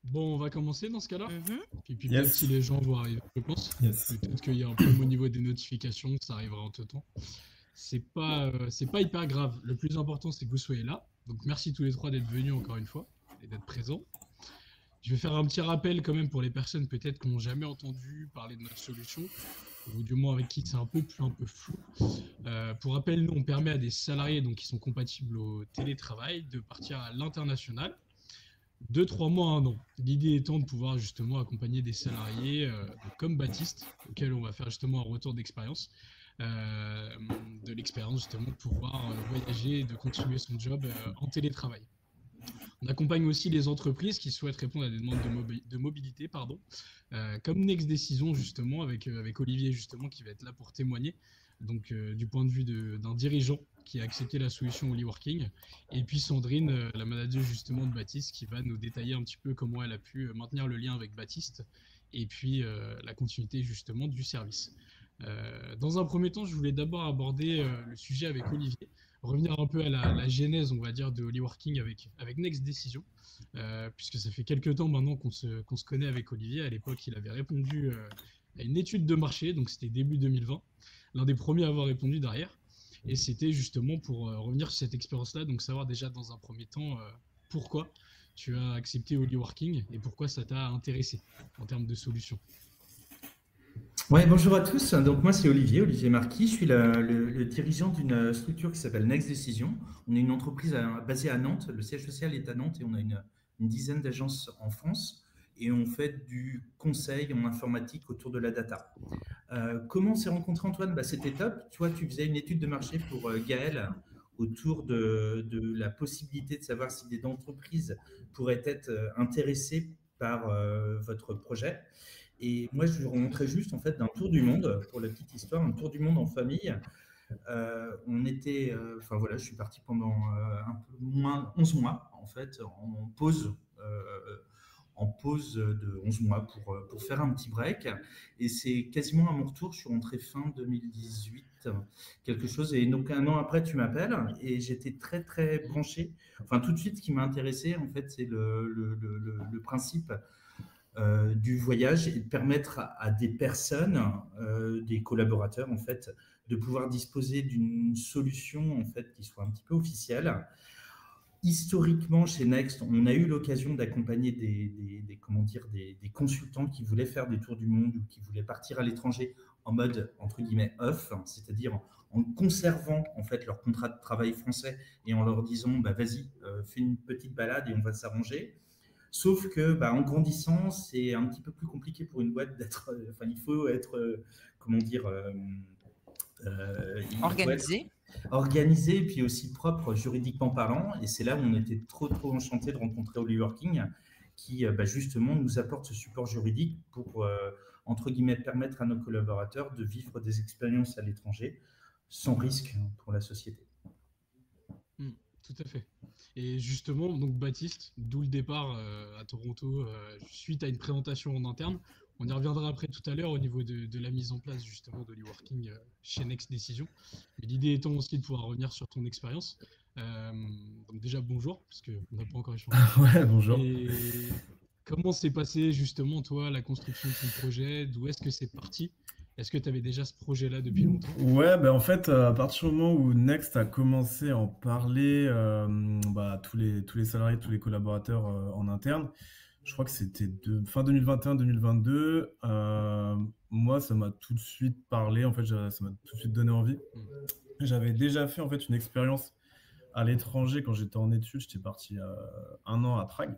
Bon, on va commencer dans ce cas-là. Mhm. Puis peut-être si Yes, les gens vont arriver, je pense. yes. Peut-être qu'il y a un problème au niveau des notifications, ça arrivera entre-temps. C'est pas hyper grave. Le plus important, c'est que vous soyez là. Donc merci tous les trois d'être venus encore une fois et d'être présents. Je vais faire un petit rappel quand même pour les personnes peut-être qui n'ont jamais entendu parler de notre solution, ou du moins avec qui c'est un peu flou. Pour rappel, nous, on permet à des salariés donc, qui sont compatibles au télétravail de partir à l'international 2, 3 mois, 1 an. L'idée étant de pouvoir justement accompagner des salariés comme Baptiste, auquel on va faire justement un retour d'expérience, euh, de l'expérience justement de pouvoir voyager et de continuer son job en télétravail. On accompagne aussi les entreprises qui souhaitent répondre à des demandes de mobilité, pardon, comme Next Décision justement, avec Olivier justement qui va être là pour témoigner, donc du point de vue d'un dirigeant qui a accepté la solution Working, et puis Sandrine, la manager justement de Baptiste, qui va nous détailler un petit peu comment elle a pu maintenir le lien avec Baptiste, et puis la continuité justement du service. Dans un premier temps, je voulais d'abord aborder le sujet avec Olivier, revenir un peu à la genèse, on va dire, de Working avec Next Decision, puisque ça fait quelques temps maintenant qu'on se connaît avec Olivier. À l'époque, il avait répondu à une étude de marché, donc c'était début 2020, l'un des premiers à avoir répondu derrière. Et c'était justement pour revenir sur cette expérience-là, donc savoir déjà dans un premier temps pourquoi tu as accepté Working et pourquoi ça t'a intéressé en termes de solutions. Ouais, bonjour à tous. Donc moi c'est Olivier Marquis. Je suis le dirigeant d'une structure qui s'appelle Next Decision. On est une entreprise basée à Nantes. Le siège social est à Nantes et on a une dizaine d'agences en France. Et on fait du conseil en informatique autour de la data. Comment on s'est rencontrés, Antoine? C'était top. Toi, tu faisais une étude de marché pour Gaël autour de la possibilité de savoir si des entreprises pourraient être intéressées par votre projet. Et moi, je lui remontrais juste en fait d'un tour du monde, pour la petite histoire, un tour du monde en famille. On était, enfin voilà, je suis parti pendant un peu moins 11 mois en fait, en pause de 11 mois pour faire un petit break. Et c'est quasiment à mon retour, je suis rentré fin 2018, quelque chose. Et donc un an après, tu m'appelles et j'étais très très branché. Enfin, tout de suite, ce qui m'a intéressé, en fait, c'est le principe du voyage et de permettre à des personnes, des collaborateurs en fait, de pouvoir disposer d'une solution en fait qui soit un petit peu officielle. Historiquement, chez Next, on a eu l'occasion d'accompagner comment dire, des consultants qui voulaient faire des tours du monde ou qui voulaient partir à l'étranger en mode entre guillemets off, c'est-à-dire en conservant en fait leur contrat de travail français et en leur disant bah vas-y, fais une petite balade et on va s'arranger. Sauf que, bah, en grandissant, c'est un petit peu plus compliqué pour une boîte d'être. Enfin, il faut être, comment dire, il faut être Organisé. organisé et puis aussi propre juridiquement parlant. Et c'est là où on était trop, trop enchanté de rencontrer Holly Working, qui bah, justement nous apporte ce support juridique pour, entre guillemets, permettre à nos collaborateurs de vivre des expériences à l'étranger sans risque pour la société. Tout à fait. Et justement, donc Baptiste, d'où le départ à Toronto, suite à une présentation en interne. On y reviendra après tout à l'heure au niveau de la mise en place justement de l'e-working chez Next Decision. Mais l'idée étant aussi de pouvoir revenir sur ton expérience. Euh, donc déjà bonjour, parce qu'on n'a pas encore échangé. Ouais, bonjour. Et comment s'est passé justement toi la construction de ton projet? D'où est-ce que c'est parti? Est-ce que tu avais déjà ce projet-là depuis longtemps? Ouais, ben en fait, à partir du moment où Next a commencé à en parler, bah, tous les salariés, tous les collaborateurs en interne, je crois que c'était fin 2021-2022. Moi, ça m'a tout de suite parlé. En fait, ça m'a tout de suite donné envie. J'avais déjà fait en fait une expérience à l'étranger quand j'étais en études. J'étais parti 1 an à Prague.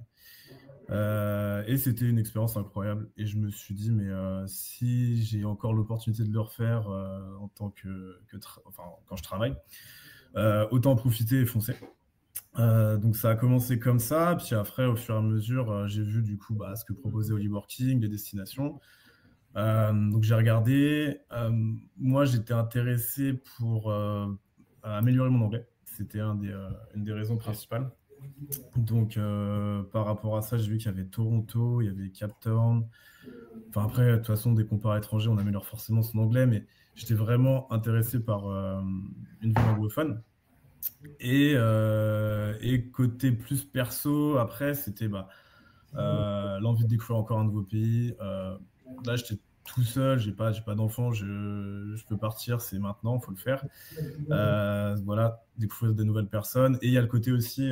Et c'était une expérience incroyable. Et je me suis dit, mais si j'ai encore l'opportunité de le refaire en tant enfin, quand je travaille, autant en profiter et foncer. Donc ça a commencé comme ça. Puis après, au fur et à mesure, j'ai vu du coup bah, ce que proposait Holly Working, les destinations. Donc j'ai regardé. Moi, j'étais intéressé pour améliorer mon anglais. C'était une des raisons principales. Donc, par rapport à ça, j'ai vu qu'il y avait Toronto, il y avait Cape Town. Enfin, après, de toute façon, dès qu'on part à l'étranger, on améliore forcément son anglais, mais j'étais vraiment intéressé par une ville anglophone. Et côté plus perso, après, c'était bah, l'envie de découvrir encore un nouveau pays. Là, j'étais tout seul, j'ai pas d'enfant, je peux partir, c'est maintenant, il faut le faire. Voilà, découvrir de nouvelles personnes. Et il y a le côté aussi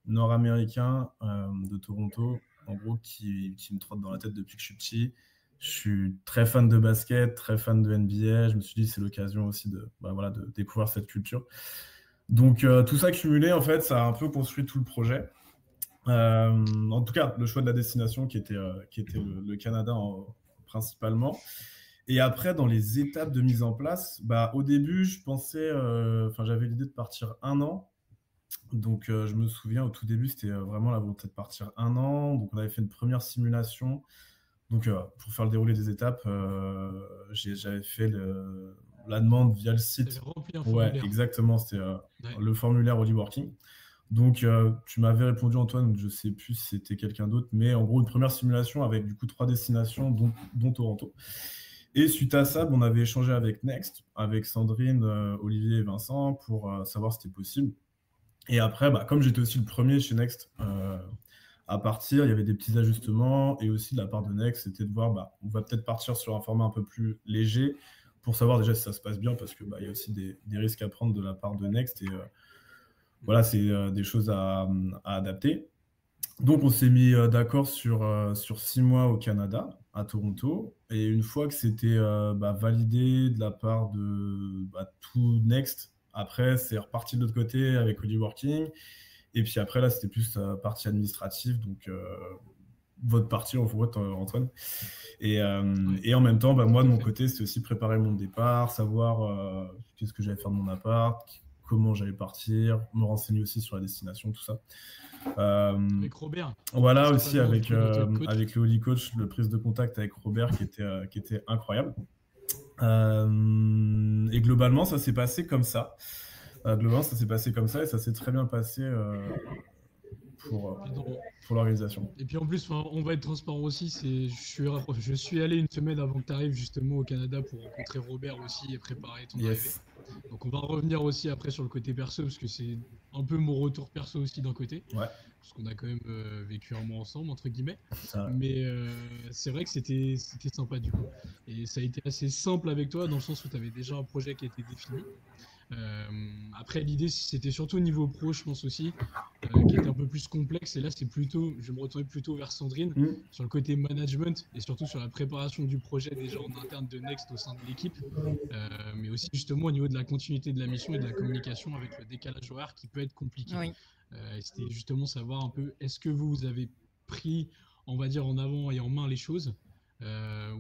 nord-américain de Toronto, en gros, qui me trotte dans la tête depuis que je suis petit. Je suis très fan de basket, très fan de NBA. Je me suis dit, c'est l'occasion aussi de découvrir cette culture. Donc, tout ça cumulé, en fait, ça a un peu construit tout le projet. En tout cas, le choix de la destination qui était le Canada principalement. Et après, dans les étapes de mise en place, au début, je pensais, j'avais l'idée de partir 1 an. Donc, je me souviens, au tout début, c'était vraiment la volonté de partir 1 an. Donc, on avait fait une première simulation. Donc, pour faire le déroulé des étapes, j'avais fait la demande via le site. Rempli un Ouais, formulaire. exactement. C'était le formulaire Working. Donc, tu m'avais répondu, Antoine, je ne sais plus si c'était quelqu'un d'autre, mais en gros, une première simulation avec du coup 3 destinations, dont Toronto. Et suite à ça, on avait échangé avec Next, avec Sandrine, Olivier et Vincent, pour savoir si c'était possible. Et après, comme j'étais aussi le premier chez Next à partir, il y avait des petits ajustements. Et aussi, de la part de Next, c'était de voir, on va peut-être partir sur un format un peu plus léger pour savoir déjà si ça se passe bien, parce qu'il y a aussi des risques à prendre de la part de Next. Et voilà, c'est des choses à adapter. Donc, on s'est mis d'accord sur 6 mois au Canada, à Toronto. Et une fois que c'était validé de la part de tout Next, après, c'est reparti de l'autre côté avec Oli Working. Et puis après, là, c'était plus partie administrative. Donc, votre partie, Antoine. Et en même temps, moi, de mon côté, c'était aussi préparer mon départ, savoir qu'est-ce que j'allais faire de mon appart, comment j'allais partir, me renseigner aussi sur la destination, tout ça. Avec Robert. Voilà, aussi avec le Holy Coach, le prise de contact avec Robert qui était incroyable. Et globalement, ça s'est passé comme ça. Et ça s'est très bien passé pour l'organisation. Et puis en plus, on va être transparent aussi. Je suis allé une semaine avant que tu arrives justement au Canada pour rencontrer Robert aussi et préparer ton arrivée. Donc on va revenir aussi après sur le côté perso, parce que c'est un peu mon retour perso aussi d'un côté. Ouais. Parce qu'on a quand même vécu un mois ensemble, entre guillemets. Mais c'est vrai que c'était sympa du coup. Et ça a été assez simple avec toi, dans le sens où tu avais déjà un projet qui était défini. Après, l'idée, c'était surtout au niveau pro, je pense aussi, qui était un peu plus complexe. Et là, je vais me retourner plutôt vers Sandrine, sur le côté management et surtout sur la préparation du projet déjà en interne de Next au sein de l'équipe. Mais aussi justement au niveau de la continuité de la mission et de la communication avec le décalage horaire qui peut être compliqué. Oui. Et c'était justement savoir un peu, est-ce que vous avez pris, on va dire, en avant et en main les choses,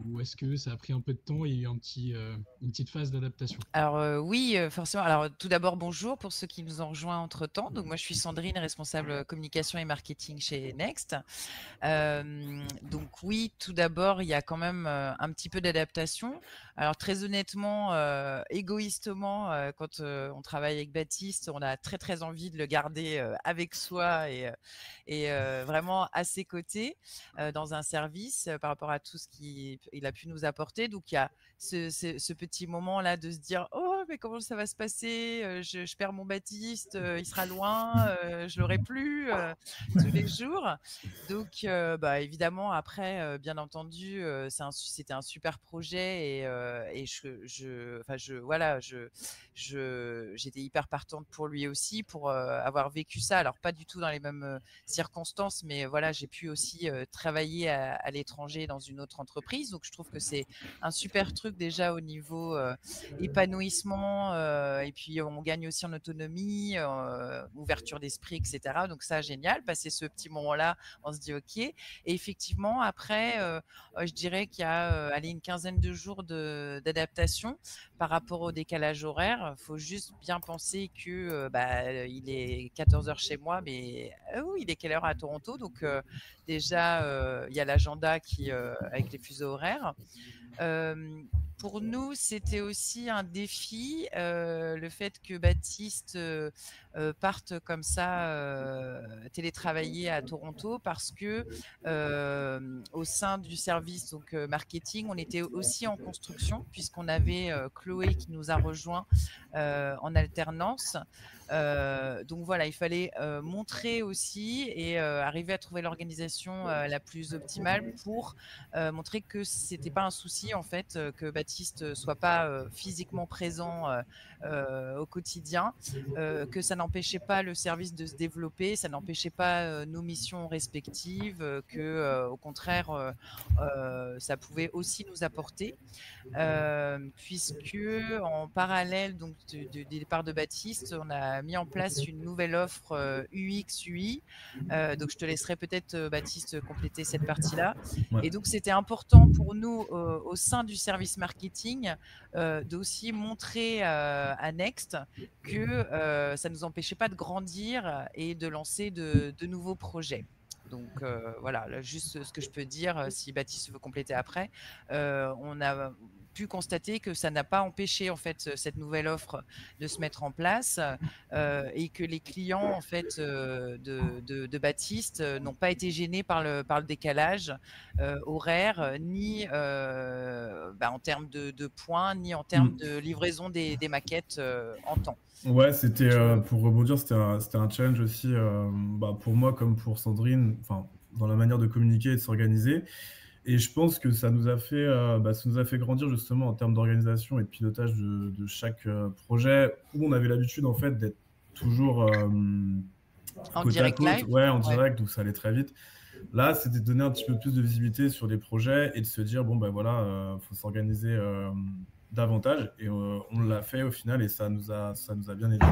ou est-ce que ça a pris un peu de temps et il y a eu une petite phase d'adaptation? Alors oui, forcément. Alors tout d'abord, bonjour pour ceux qui nous ont rejoints entre-temps. Donc moi, je suis Sandrine, responsable communication et marketing chez Next. Donc oui, tout d'abord, il y a quand même un petit peu d'adaptation. Alors très honnêtement, égoïstement, quand on travaille avec Baptiste, on a très très envie de le garder avec soi et vraiment à ses côtés dans un service par rapport à tout ce qu'il a pu nous apporter. Donc il y a ce petit moment là de se dire oh mais comment ça va se passer, je perds mon Baptiste, il sera loin, je l'aurai plus tous les jours. Donc évidemment après bien entendu c'était un super projet et j'étais hyper partante pour lui aussi pour avoir vécu ça. Alors pas du tout dans les mêmes circonstances, mais voilà, j'ai pu aussi travailler à l'étranger dans une autre entreprise. Donc je trouve que c'est un super truc déjà au niveau épanouissement et puis on gagne aussi en autonomie, ouverture d'esprit, etc. Donc ça, génial, passer ce petit moment-là, on se dit ok. Et effectivement, après, je dirais qu'il y a une quinzaine de jours d'adaptation par rapport au décalage horaire. Il faut juste bien penser que il est 14h chez moi, mais il est quelle heure à Toronto? Donc déjà, il y a l'agenda avec les fuseaux horaires. Pour nous, c'était aussi un défi, le fait que Baptiste parte comme ça télétravailler à Toronto, parce que au sein du service donc marketing, on était aussi en construction, puisqu'on avait Chloé qui nous a rejoint en alternance. Donc voilà, il fallait montrer aussi et arriver à trouver l'organisation la plus optimale pour montrer que c'était pas un souci en fait que Baptiste soit pas physiquement présent au quotidien, que ça n'empêchait pas le service de se développer, ça n'empêchait pas nos missions respectives, que au contraire ça pouvait aussi nous apporter, puisque en parallèle donc du départ de Baptiste, on a mis en place une nouvelle offre UX UI. Donc je te laisserai peut-être Baptiste compléter cette partie-là. Ouais. Et donc c'était important pour nous au sein du service marketing d'aussi montrer à Next que ça ne nous empêchait pas de grandir et de lancer de nouveaux projets. Donc voilà, là, juste ce que je peux dire, si Baptiste veut compléter après, on a pu constater que ça n'a pas empêché en fait cette nouvelle offre de se mettre en place et que les clients en fait de Baptiste n'ont pas été gênés par le décalage horaire, ni en termes de points, ni en termes de livraison des maquettes en temps. Ouais, c'était pour rebondir, c'était un challenge aussi pour moi comme pour Sandrine, enfin dans la manière de communiquer et de s'organiser. Et je pense que ça nous a fait grandir justement en termes d'organisation et de pilotage de chaque projet, où on avait l'habitude en fait d'être toujours En côte à direct côte, live. ouais, en Ouais. direct, donc ça allait très vite. Là, c'était de donner un petit peu plus de visibilité sur les projets et de se dire bon ben voilà, faut s'organiser davantage, et on l'a fait au final et ça nous a bien aidé.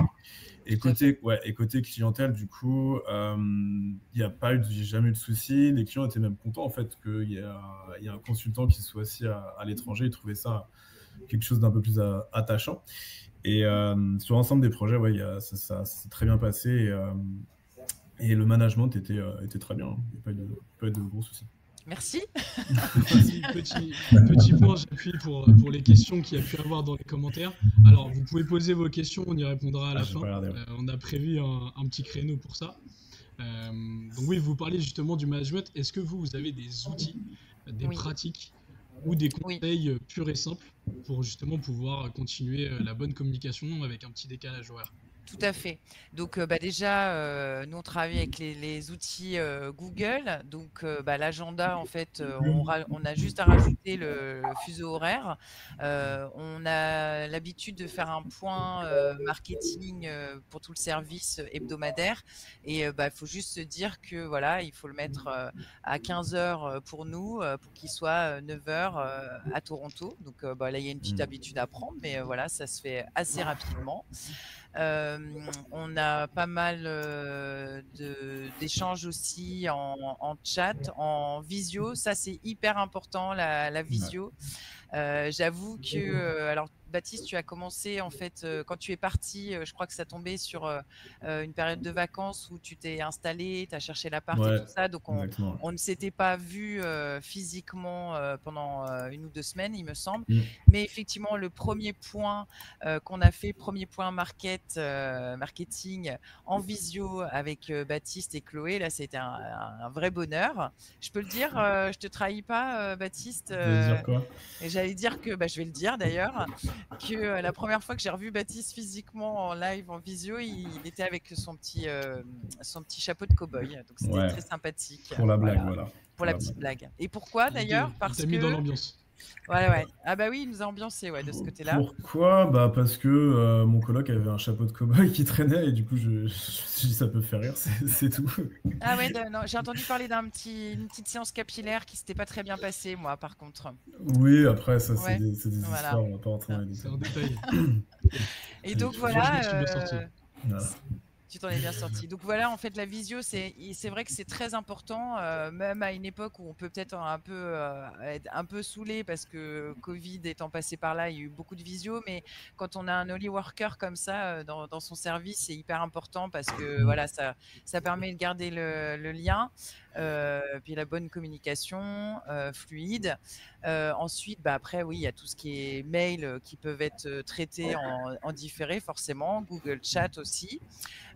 Et Tout à fait. côté clientèle, du coup, j'ai jamais eu de soucis. Les clients étaient même contents en fait qu'il y a un consultant qui soit assis à l'étranger. Ils trouvaient ça quelque chose d'un peu plus attachant. Et sur l'ensemble des projets, ouais, ça s'est très bien passé. Et le management était très bien. Il n'y a pas eu de gros soucis. Merci. Petit point j'appuie pour les questions qu'il y a pu avoir dans les commentaires. Alors, vous pouvez poser vos questions, on y répondra à la fin. On a prévu un petit créneau pour ça. Donc oui, vous parlez justement du management. Est-ce que vous avez des outils, des pratiques ou des conseils purs et simples pour justement pouvoir continuer la bonne communication avec un petit décalage horaire? Tout à fait. Donc déjà, nous on travaille avec les outils Google. Donc l'agenda, en fait, on a juste à rajouter le fuseau horaire. On a l'habitude de faire un point marketing pour tout le service hebdomadaire. Et il faut juste se dire que voilà, il faut le mettre à 15h pour nous, pour qu'il soit 9h à Toronto. Donc là, il y a une petite habitude à prendre, mais voilà, ça se fait assez rapidement. On a pas mal d'échanges aussi en chat, en visio. Ça, c'est hyper important, la visio. J'avoue que, alors Baptiste, tu as commencé en fait quand tu es parti, je crois que ça tombait sur une période de vacances où tu t'es installé, tu as cherché l'appart et tout ça, donc on ne s'était pas vu physiquement pendant 1 ou 2 semaines, il me semble. Mais effectivement, le premier point qu'on a fait, premier point marketing en visio avec Baptiste et Chloé, là, c'était un vrai bonheur. Je peux le dire, je te trahis pas, Baptiste. Dire quoi? Et j'allais dire que, je vais le dire d'ailleurs, que la première fois que j'ai revu Baptiste physiquement en live, en visio, il était avec son petit chapeau de cow-boy. Donc c'était très sympathique. Pour la blague, voilà. Pour la petite blague. Et pourquoi d'ailleurs? Parce que... mis dans l'ambiance. Ouais. Ah bah oui, il nous a ambiancé de ce côté-là. Pourquoi? Parce que mon coloc avait un chapeau de cow-boy qui traînait et du coup, je me suis dit ça peut faire rire, c'est tout. Ah ouais, non, j'ai entendu parler d'une petite séance capillaire qui s'était pas très bien passée, moi, par contre. Oui, après, ça, c'est des histoires, on va pas rentrer dans les détails. C'est un détail. Et donc voilà. Voilà. Tu t'en es bien sorti. Donc voilà, en fait, la visio, c'est vrai que c'est très important, même à une époque où on peut peut-être être un peu saoulé parce que Covid étant passé par là, il y a eu beaucoup de visio, mais quand on a un Holy Worker comme ça dans son service, c'est hyper important parce que voilà, ça permet de garder le lien, puis la bonne communication fluide. Ensuite, après, oui, il y a tout ce qui est mail qui peuvent être traités en différé, forcément, Google Chat aussi.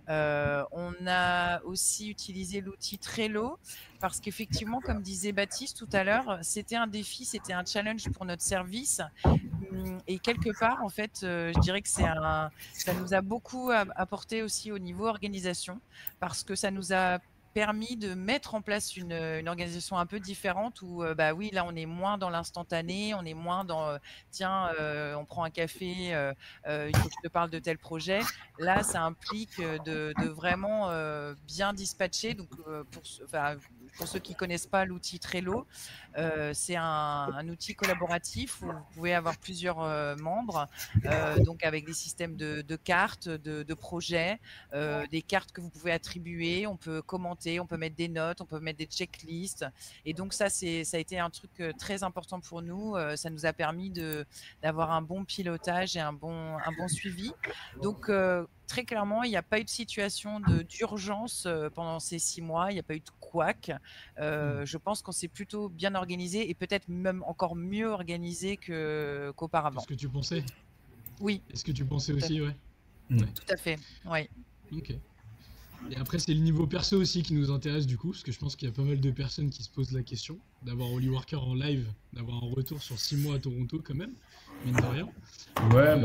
On a aussi utilisé l'outil Trello parce qu'effectivement, comme disait Baptiste tout à l'heure, c'était un défi, c'était un challenge pour notre service et quelque part, en fait, je dirais que ça nous a beaucoup apporté aussi au niveau organisation, parce que ça nous a permis de mettre en place une organisation un peu différente où, bah oui, là, on est moins dans l'instantané, on est moins dans, tiens, on prend un café, il faut que je te parle de tel projet. Là, ça implique de vraiment bien dispatcher. Donc, pour ceux qui connaissent pas l'outil Trello, c'est un outil collaboratif où vous pouvez avoir plusieurs membres, donc avec des systèmes de cartes, de projets, des cartes que vous pouvez attribuer, on peut commenter, on peut mettre des notes, on peut mettre des checklists. Et donc ça a été un truc très important pour nous. Ça nous a permis d'avoir un bon pilotage et un bon suivi. Donc très clairement, il n'y a pas eu de situation d'urgence pendant ces 6 mois, il n'y a pas eu de couac. Je pense qu'on s'est plutôt bien organisé et peut-être même encore mieux organisé qu'auparavant. Est-ce que tu pensais? Oui. Est-ce que tu pensais aussi, ouais. Tout à fait, oui. Ok. Et après, c'est le niveau perso aussi qui nous intéresse du coup, parce que je pense qu'il y a pas mal de personnes qui se posent la question d'avoir Holy Worker en live, d'avoir un retour sur 6 mois à Toronto quand même, mine de rien. Ouais,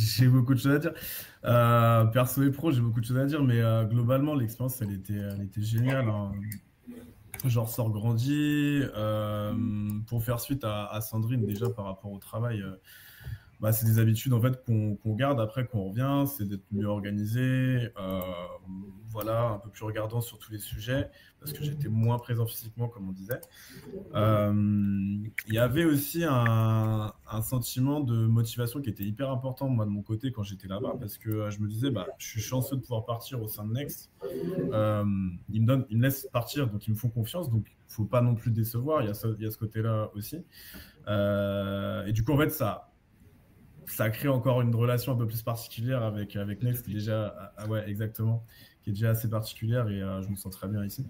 j'ai beaucoup de choses à dire. Perso et pro, j'ai beaucoup de choses à dire, mais globalement, l'expérience, elle était géniale, hein. J'en ressors grandi. Pour faire suite à Sandrine, déjà par rapport au travail, c'est des habitudes en fait qu'on garde après qu'on revient, c'est d'être mieux organisé, voilà, un peu plus regardant sur tous les sujets, parce que j'étais moins présent physiquement, comme on disait. Il y avait aussi un sentiment de motivation qui était hyper important, moi, de mon côté, quand j'étais là-bas, parce que je me disais, je suis chanceux de pouvoir partir au sein de Next. Ils me laissent partir, donc ils me font confiance, donc il ne faut pas non plus décevoir, il y a ce côté-là aussi. Et du coup, en fait, ça crée encore une relation un peu plus particulière avec Next, qui est déjà, ouais, exactement, qui est déjà assez particulière, et je me sens très bien ici.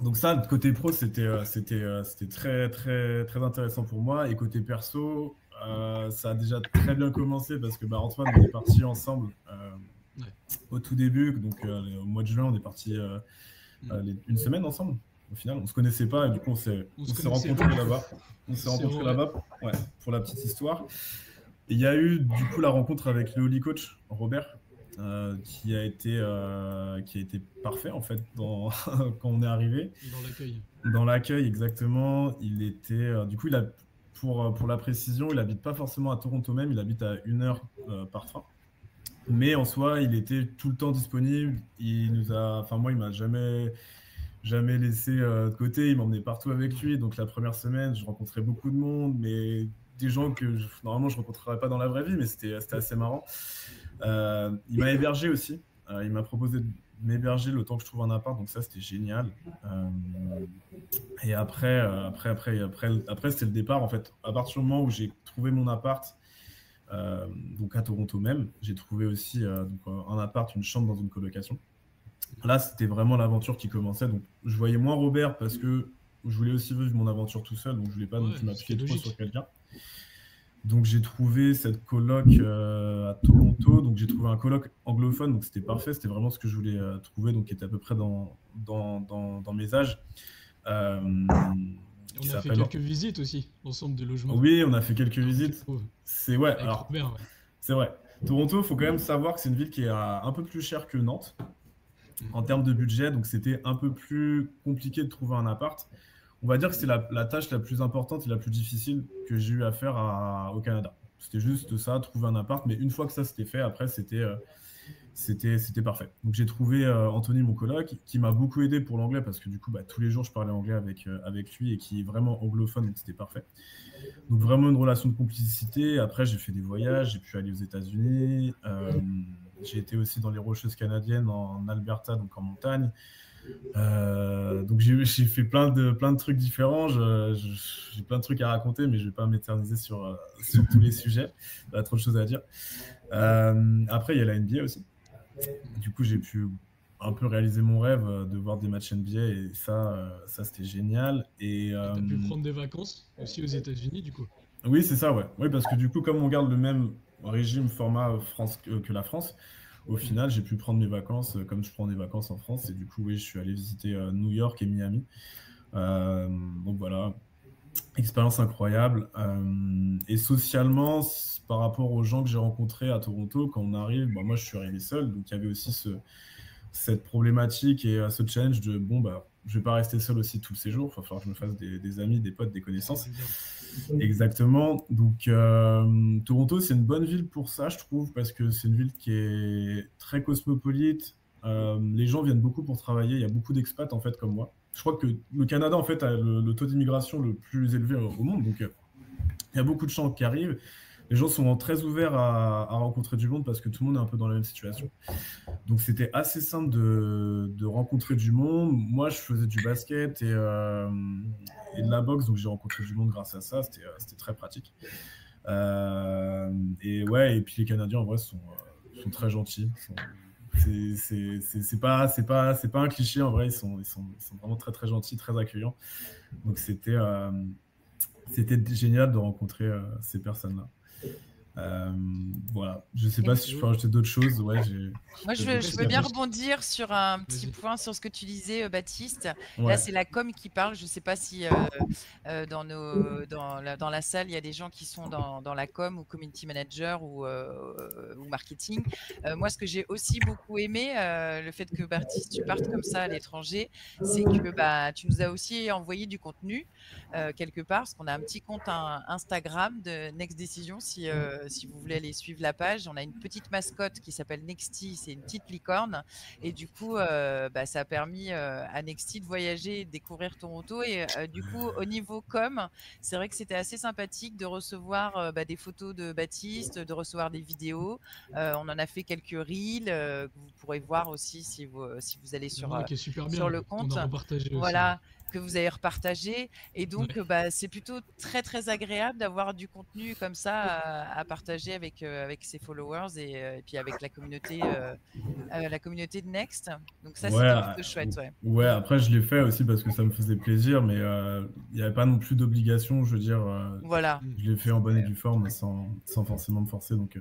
Donc ça, côté pro, c'était très, très, très intéressant pour moi. Et côté perso, ça a déjà très bien commencé parce que Antoine, on est partis ensemble au tout début. Donc au mois de juin, on est partis une semaine ensemble. Au final, on ne se connaissait pas et du coup, on s'est rencontrés là-bas. On s'est rencontrés là-bas, ouais, pour la petite histoire. Et il y a eu du coup la rencontre avec le Holy Coach, Robert, qui a été parfait en fait quand on est arrivé. Dans l'accueil, exactement. Il était du coup, pour la précision, il habite pas forcément à Toronto même, il habite à 1 heure par train. Mais en soi, il était tout le temps disponible. Moi, il m'a jamais laissé de côté. Il m'emmenait partout avec lui. Donc la première semaine, je rencontrais beaucoup de monde, mais des gens que normalement je rencontrerais pas dans la vraie vie, mais c'était assez marrant. Il m'a hébergé aussi. Il m'a proposé de m'héberger le temps que je trouve un appart, donc ça c'était génial. Et après c'était le départ en fait. À partir du moment où j'ai trouvé mon appart, donc à Toronto même, j'ai trouvé aussi un appart, une chambre dans une colocation. Là, c'était vraiment l'aventure qui commençait. Donc, je voyais moins Robert parce que je voulais aussi vivre mon aventure tout seul, donc je voulais pas non plus m'appliquer trop sur quelqu'un. Donc, j'ai trouvé cette coloc à Toronto. Donc, j'ai trouvé un coloc anglophone, donc c'était parfait. C'était vraiment ce que je voulais trouver, donc qui était à peu près dans mes âges. On a fait quelques visites aussi, ensemble de logements. Oui, on a fait quelques visites. C'est ouais. Alors, Robert, ouais. C'est vrai. Toronto, il faut quand même savoir que c'est une ville qui est un peu plus chère que Nantes en termes de budget, donc c'était un peu plus compliqué de trouver un appart. On va dire que c'est la tâche la plus importante et la plus difficile que j'ai eu à faire au Canada. C'était juste ça, trouver un appart, mais une fois que ça c'était fait, après c'était parfait. Donc j'ai trouvé Anthony, mon coloc, qui m'a beaucoup aidé pour l'anglais parce que du coup tous les jours je parlais anglais avec lui et qui est vraiment anglophone, donc c'était parfait. Donc vraiment une relation de complicité. Après j'ai fait des voyages, j'ai pu aller aux États-Unis. J'ai été aussi dans les Rocheuses canadiennes en Alberta, donc en montagne. Donc j'ai fait plein de trucs différents. J'ai plein de trucs à raconter, mais je ne vais pas m'éterniser sur tous les sujets. Il y a trop de choses à dire. Après, il y a la NBA aussi. Du coup, j'ai pu un peu réaliser mon rêve de voir des matchs NBA et ça c'était génial. Et tu as pu prendre des vacances aussi aux États-Unis, du coup. Oui, c'est ça, ouais. Oui, parce que du coup, comme on garde le même régime format France que la France, au final, j'ai pu prendre mes vacances comme je prends des vacances en France. Et du coup, oui, je suis allé visiter New York et Miami. Donc voilà, Expérience incroyable. Et socialement, par rapport aux gens que j'ai rencontrés à Toronto, quand on arrive, bah, moi je suis arrivé seul, donc il y avait aussi cette problématique et ce challenge de bon, bah, je vais pas rester seul aussi tout le séjour, il va falloir que je me fasse des amis, des potes, des connaissances. Exactement. Donc, Toronto, c'est une bonne ville pour ça, je trouve, parce que c'est une ville qui est très cosmopolite. Les gens viennent beaucoup pour travailler. Il y a beaucoup d'expats, en fait, comme moi. Je crois que le Canada, en fait, a le taux d'immigration le plus élevé au monde. Donc, il y a beaucoup de gens qui arrivent. Les gens sont très ouverts à rencontrer du monde parce que tout le monde est un peu dans la même situation. Donc, c'était assez simple de rencontrer du monde. Moi, je faisais du basket et de la boxe, donc j'ai rencontré du monde grâce à ça. C'était très pratique. Et ouais, et puis les Canadiens, en vrai, sont très gentils. C'est pas un cliché, en vrai, ils sont vraiment très très gentils, très accueillants. Donc c'était génial de rencontrer ces personnes-là. Voilà, je sais pas si je peux rajouter d'autres choses. Ouais, moi, je veux bien rebondir sur un petit point sur ce que tu disais, Baptiste. Ouais. Là, c'est la com qui parle. Je ne sais pas si dans la salle, il y a des gens qui sont dans la com ou community manager ou marketing. Moi, ce que j'ai aussi beaucoup aimé, le fait que Baptiste, tu partes comme ça à l'étranger, c'est que tu nous as aussi envoyé du contenu quelque part, parce qu'on a un petit compte Instagram de Next Decision, si vous voulez aller suivre la page. On a une petite mascotte qui s'appelle Nexty, c'est une petite licorne, et du coup ça a permis à Nexty de voyager et de découvrir Toronto. Et du coup, au niveau com, c'est vrai que c'était assez sympathique de recevoir des photos de Baptiste, de recevoir des vidéos. On en a fait quelques reels que vous pourrez voir aussi si vous allez sur le compte. Voilà, que vous avez repartagé. Et donc, c'est plutôt très, très agréable d'avoir du contenu comme ça à partager avec ses followers et puis avec la communauté de Next. Donc ça, c'était un peu chouette. Ouais, après, je l'ai fait aussi parce que ça me faisait plaisir, mais il n'y avait pas non plus d'obligation, je veux dire. Voilà. Je l'ai fait en bonne et due forme, sans forcément me forcer. Donc,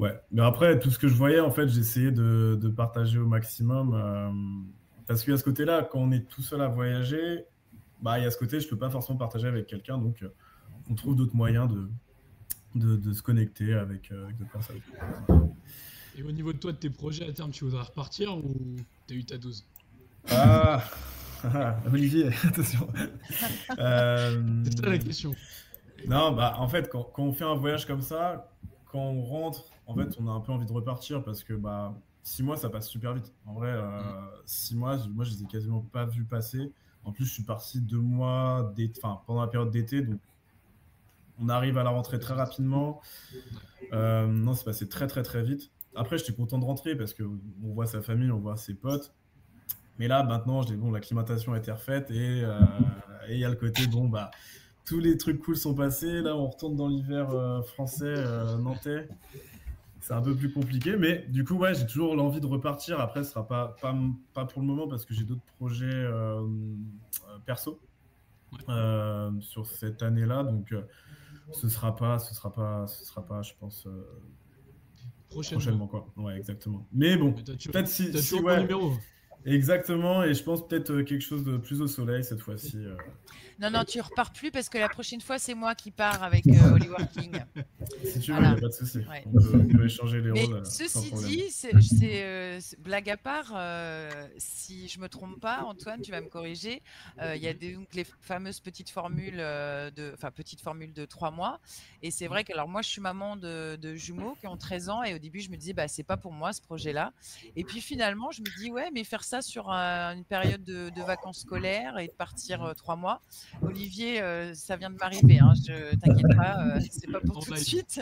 ouais. Mais après, tout ce que je voyais, en fait, j'essayais de partager au maximum. Parce qu'il y a ce côté-là, quand on est tout seul à voyager, il y a ce côté, je ne peux pas forcément partager avec quelqu'un, donc on trouve d'autres moyens de se connecter avec d'autres personnes. Et au niveau de toi, de tes projets à terme, tu voudrais repartir ou tu as eu ta dose? Olivier, attention. C'est ça la question. Non, en fait, quand on fait un voyage comme ça, quand on rentre, en fait, on a un peu envie de repartir parce que 6 mois, ça passe super vite. En vrai, 6 mois, moi, je les ai quasiment pas vus passer. En plus, je suis parti 2 mois pendant la période d'été, donc on arrive à la rentrée très rapidement. Non, c'est passé très, très, très vite. Après, j'étais content de rentrer parce qu'on voit sa famille, on voit ses potes. Mais là, maintenant, l'acclimatation a été refaite et il y a le côté, tous les trucs cool sont passés. Là, on retourne dans l'hiver français, nantais. C'est un peu plus compliqué, mais du coup, ouais, j'ai toujours l'envie de repartir. Après, ce sera pas pour le moment parce que j'ai d'autres projets perso sur cette année-là. Donc, ce sera pas, je pense, prochainement, quoi. Ouais, exactement. Mais bon, peut-être si ouais, numéro. Exactement, et je pense peut-être quelque chose de plus au soleil cette fois-ci. Non, tu repars plus parce que la prochaine fois, c'est moi qui pars avec Holly Working. Si tu veux, il n'y a pas de souci. Ouais. On peut échanger les rôles. Ceci dit, c'est blague à part, si je ne me trompe pas, Antoine, tu vas me corriger, il y a donc les fameuses petites formules de 3 mois. Et c'est vrai que alors moi, je suis maman de jumeaux qui ont 13 ans et au début, je me disais, c'est pas pour moi ce projet-là. Et puis finalement, je me dis, ouais, mais faire ça sur une période de vacances scolaires et de partir 3 mois. Olivier, ça vient de m'arriver, hein, t'inquiète pas, c'est pas pour tout de suite,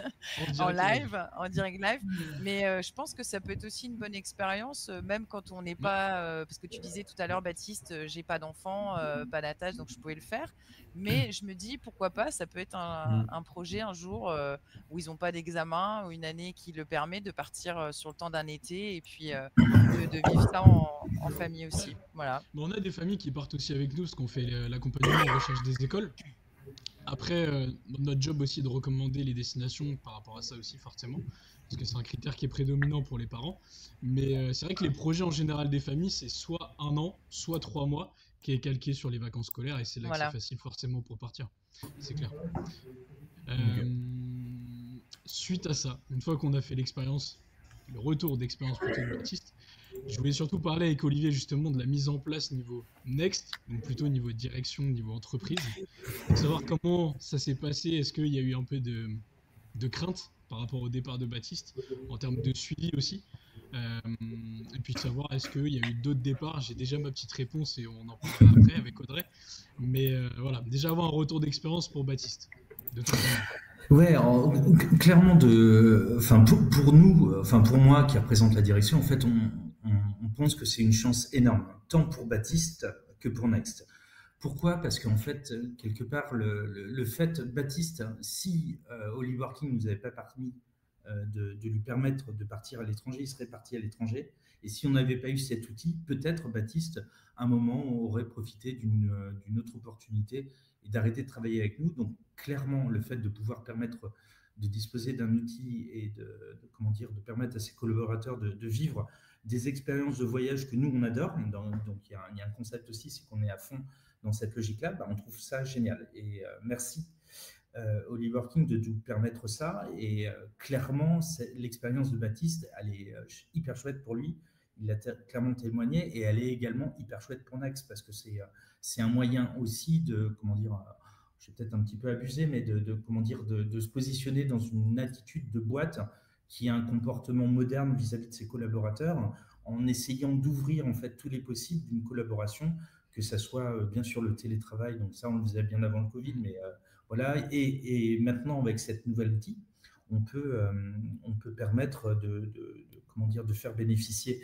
en direct live, mais je pense que ça peut être aussi une bonne expérience, même quand on n'est pas, parce que tu disais tout à l'heure, Baptiste, j'ai pas d'enfant, pas d'attache, donc je pouvais le faire, mais je me dis, pourquoi pas, ça peut être un projet un jour où ils n'ont pas d'examen, ou une année qui le permet de partir sur le temps d'un été, et puis de vivre ça en famille aussi. Voilà. Bon, on a des familles qui partent aussi avec nous parce qu'on fait l'accompagnement en recherche des écoles. Après, notre job aussi est de recommander les destinations par rapport à ça aussi, forcément, parce que c'est un critère qui est prédominant pour les parents. Mais c'est vrai que les projets en général des familles, c'est soit 1 an, soit 3 mois. qui est calqué sur les vacances scolaires et c'est là que Voilà. c'est facile forcément pour partir. C'est clair. Suite à ça, une fois qu'on a fait l'expérience, le retour d'expérience plutôt de Baptiste, je voulais surtout parler avec Olivier justement de la mise en place niveau Next, donc plutôt niveau direction, niveau entreprise, pour savoir comment ça s'est passé. Est-ce qu'il y a eu un peu de crainte par rapport au départ de Baptiste, en termes de suivi aussi, et puis savoir est-ce qu'il y a eu d'autres départs. J'ai déjà ma petite réponse et on en parlera après avec Audrey, mais voilà, déjà avoir un retour d'expérience pour Baptiste, de ton point de vue. Ouais, clairement, pour nous, pour moi qui représente la direction, en fait, on pense que c'est une chance énorme, tant pour Baptiste que pour Next. Pourquoi? Parce qu'en fait, quelque part, le fait, Baptiste, si Oliver King ne nous avait pas permis de lui permettre de partir à l'étranger, il serait parti à l'étranger. Et si on n'avait pas eu cet outil, peut-être Baptiste, à un moment, aurait profité d'une autre opportunité et d'arrêter de travailler avec nous. Donc, clairement, le fait de pouvoir permettre de disposer d'un outil et de permettre à ses collaborateurs de vivre des expériences de voyage que nous, on adore. Donc, il y a un concept aussi, c'est qu'on est à fond dans cette logique-là. On trouve ça génial. Et merci Oliver King de nous permettre ça. Et clairement, l'expérience de Baptiste, elle est hyper chouette pour lui. Il l'a clairement témoigné et elle est également hyper chouette pour Next parce que c'est un moyen aussi de, je vais peut-être un petit peu abuser, mais de se positionner dans une attitude de boîte qui a un comportement moderne vis-à-vis de ses collaborateurs en essayant d'ouvrir en fait tous les possibles d'une collaboration, que ça soit bien sûr le télétravail, donc ça on le faisait bien avant le Covid, mais voilà, et maintenant avec cette nouvelle outil, on peut permettre de faire bénéficier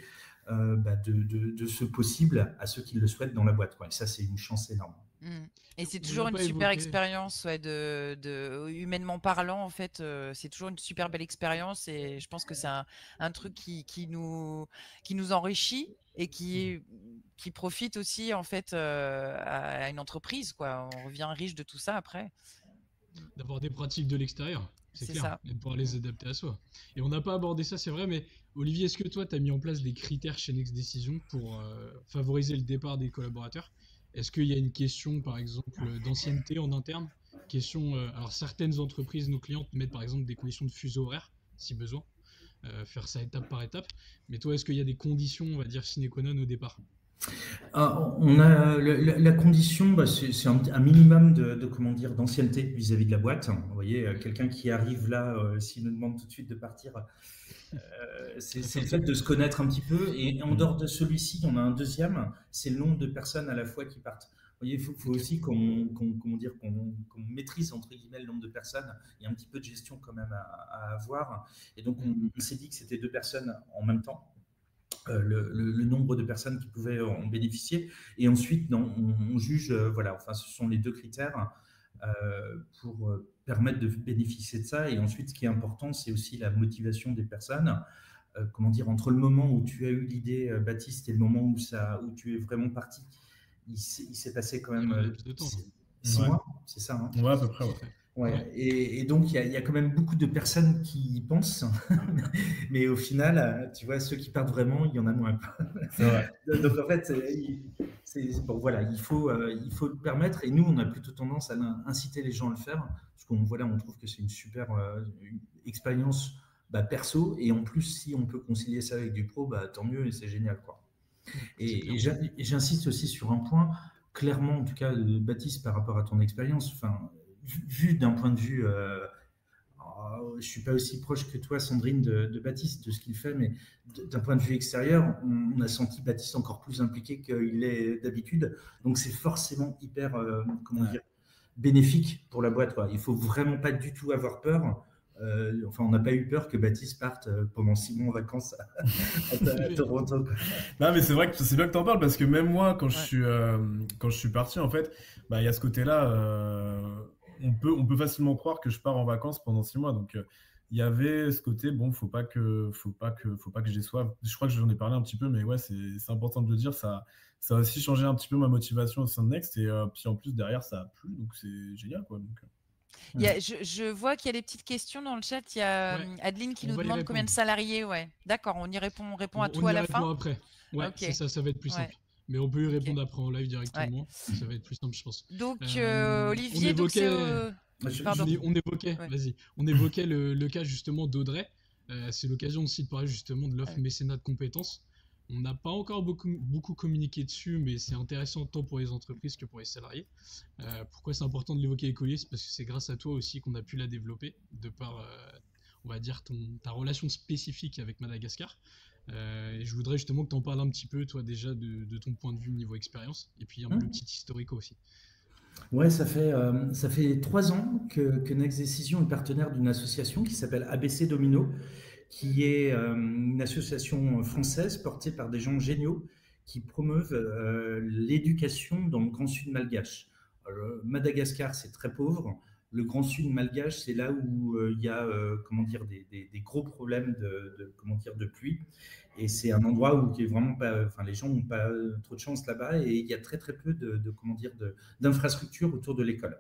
de ce possible à ceux qui le souhaitent dans la boîte, quoi. Et ça, c'est une chance énorme. Et c'est toujours une super expérience, humainement parlant, en fait, c'est toujours une super belle expérience et je pense que c'est un truc qui nous enrichit et qui profite aussi en fait à une entreprise, quoi. On revient riche de tout ça après. D'avoir des pratiques de l'extérieur, c'est clair, ça. Et de pouvoir les adapter à soi. Et on n'a pas abordé ça, c'est vrai, mais Olivier, est-ce que toi, tu as mis en place des critères chez Next Decision pour favoriser le départ des collaborateurs? Est-ce qu'il y a une question, par exemple, d'ancienneté en interne? Alors, certaines entreprises, nos clientes, mettent par exemple des conditions de fuseau horaire, si besoin, faire ça étape par étape. Mais toi, est-ce qu'il y a des conditions, on va dire, sine qua non au départ? On a la condition, c'est un minimum d'ancienneté vis-à-vis de la boîte. Vous voyez, quelqu'un qui arrive là, s'il nous demande tout de suite de partir, c'est le fait de se connaître un petit peu. Et en dehors de celui-ci, on a un deuxième, c'est le nombre de personnes à la fois qui partent. Vous voyez, il faut aussi qu'on maîtrise entre guillemets le nombre de personnes. Il y a un petit peu de gestion quand même à avoir. Et donc, on s'est dit que c'était 2 personnes en même temps. Le nombre de personnes qui pouvaient en bénéficier. Et ensuite, on juge, ce sont les 2 critères pour permettre de bénéficier de ça. Et ensuite, ce qui est important, c'est aussi la motivation des personnes. Entre le moment où tu as eu l'idée, Baptiste, et le moment où tu es vraiment parti, il s'est passé quand même 6 mois, c'est ça, hein? Ouais, à peu près, ouais. Ouais. Et donc, il y a quand même beaucoup de personnes qui y pensent, mais au final, tu vois, ceux qui partent vraiment, il y en a moins. Ouais. Donc, en fait, il faut le permettre. Et nous, on a plutôt tendance à inciter les gens à le faire, parce qu'on trouve que c'est une super expérience perso. Et en plus, si on peut concilier ça avec du pro, tant mieux, et c'est génial, quoi. Et j'insiste aussi sur un point, clairement, en tout cas, Baptiste, par rapport à ton expérience, vu d'un point de vue, je ne suis pas aussi proche que toi, Sandrine, de Baptiste, de ce qu'il fait, mais d'un point de vue extérieur, on a senti Baptiste encore plus impliqué qu'il est d'habitude. Donc, c'est forcément hyper, bénéfique pour la boîte, quoi. Il ne faut vraiment pas du tout avoir peur. On n'a pas eu peur que Baptiste parte pendant 6 mois en vacances à Toronto, quoi. Non, mais c'est vrai que c'est bien que tu en parles parce que même moi, quand je suis parti, en fait, il y a ce côté-là. On peut facilement croire que je pars en vacances pendant 6 mois. Donc, il y avait ce côté, faut pas que je déçoive. Je crois que j'en ai parlé un petit peu, mais ouais, c'est important de le dire. Ça a aussi changé un petit peu ma motivation au sein de Next. Et puis en plus, derrière, ça a plu. Donc, c'est génial, quoi. Donc, je vois qu'il y a des petites questions dans le chat. Il y a Adeline qui nous demande combien de salariés. Ouais, d'accord, on répond à tout à la fin. Après. Ouais, okay. C'est ça va être plus simple. mais on peut y Ok. répondre après en live Ouais. directement. Ça va être plus simple, je pense. Donc, On Olivier, donc c'est évoquait, pardon. on évoquait, Ouais. vas-y, on évoquait le cas justement d'Audrey. C'est l'occasion aussi de parler justement de l'offre Ouais. mécénat de compétences. On n'a pas encore beaucoup communiqué dessus, mais c'est intéressant tant pour les entreprises que pour les salariés. Pourquoi c'est important de l'évoquer avec Olivier? C'est parce que c'est grâce à toi aussi qu'on a pu la développer, de par, on va dire, ta relation spécifique avec Madagascar. Et je voudrais justement que tu en parles un petit peu, toi, déjà, de ton point de vue niveau expérience, et puis le petit historico aussi. Ouais, ça fait 3 ans que Next Decision est partenaire d'une association qui s'appelle ABC Domino, qui est une association française portée par des gens géniaux qui promeuvent l'éducation dans le Grand Sud malgache. Alors, Madagascar, c'est très pauvre. Le Grand Sud malgache, c'est là où il y a comment dire, des gros problèmes comment dire, de pluie. Et c'est un endroit où qui est vraiment pas, enfin, les gens n'ont pas trop de chance là-bas et il y a très très peu comment dire, d'infrastructures autour de l'école.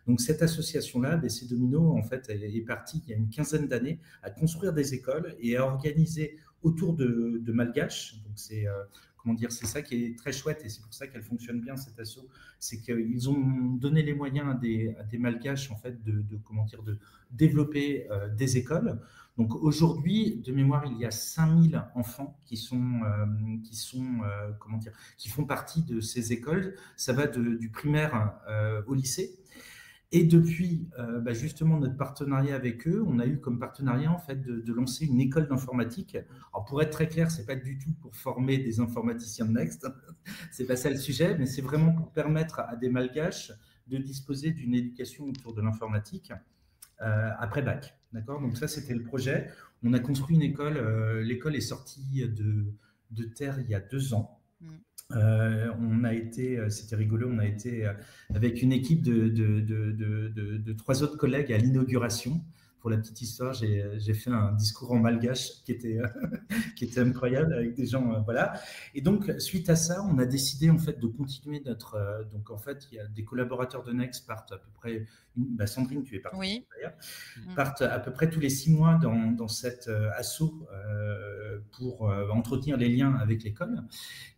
Donc cette association-là, BC Domino, en fait, est partie il y a une quinzaine d'années à construire des écoles et à organiser autour de Malgaches. Donc c'est comment dire, c'est ça qui est très chouette et c'est pour ça qu'elle fonctionne bien cette asso. C'est qu'ils ont donné les moyens à des Malgaches en fait comment dire, de développer des écoles. Donc aujourd'hui, de mémoire, il y a 5000 enfants qui comment dire, qui font partie de ces écoles. Ça va du primaire au lycée. Et depuis justement notre partenariat avec eux, on a eu comme partenariat en fait de lancer une école d'informatique. Alors pour être très clair, c'est pas du tout pour former des informaticiens de Next, c'est pas ça le sujet, mais c'est vraiment pour permettre à des Malgaches de disposer d'une éducation autour de l'informatique après bac. D'accord. Donc ça c'était le projet. On a construit une école. L'école est sortie de terre il y a 2 ans. On a été, c'était rigolo, on a été avec une équipe de 3 autres collègues à l'inauguration. Pour la petite histoire, j'ai fait un discours en malgache qui était incroyable avec des gens, voilà. Et donc, suite à ça, on a décidé en fait de continuer notre. Donc, en fait, il y a des collaborateurs de Next partent à peu près. Sandrine, tu es partie Oui. d'ailleurs. Partent à peu près tous les 6 mois dans cet assaut pour entretenir les liens avec l'école.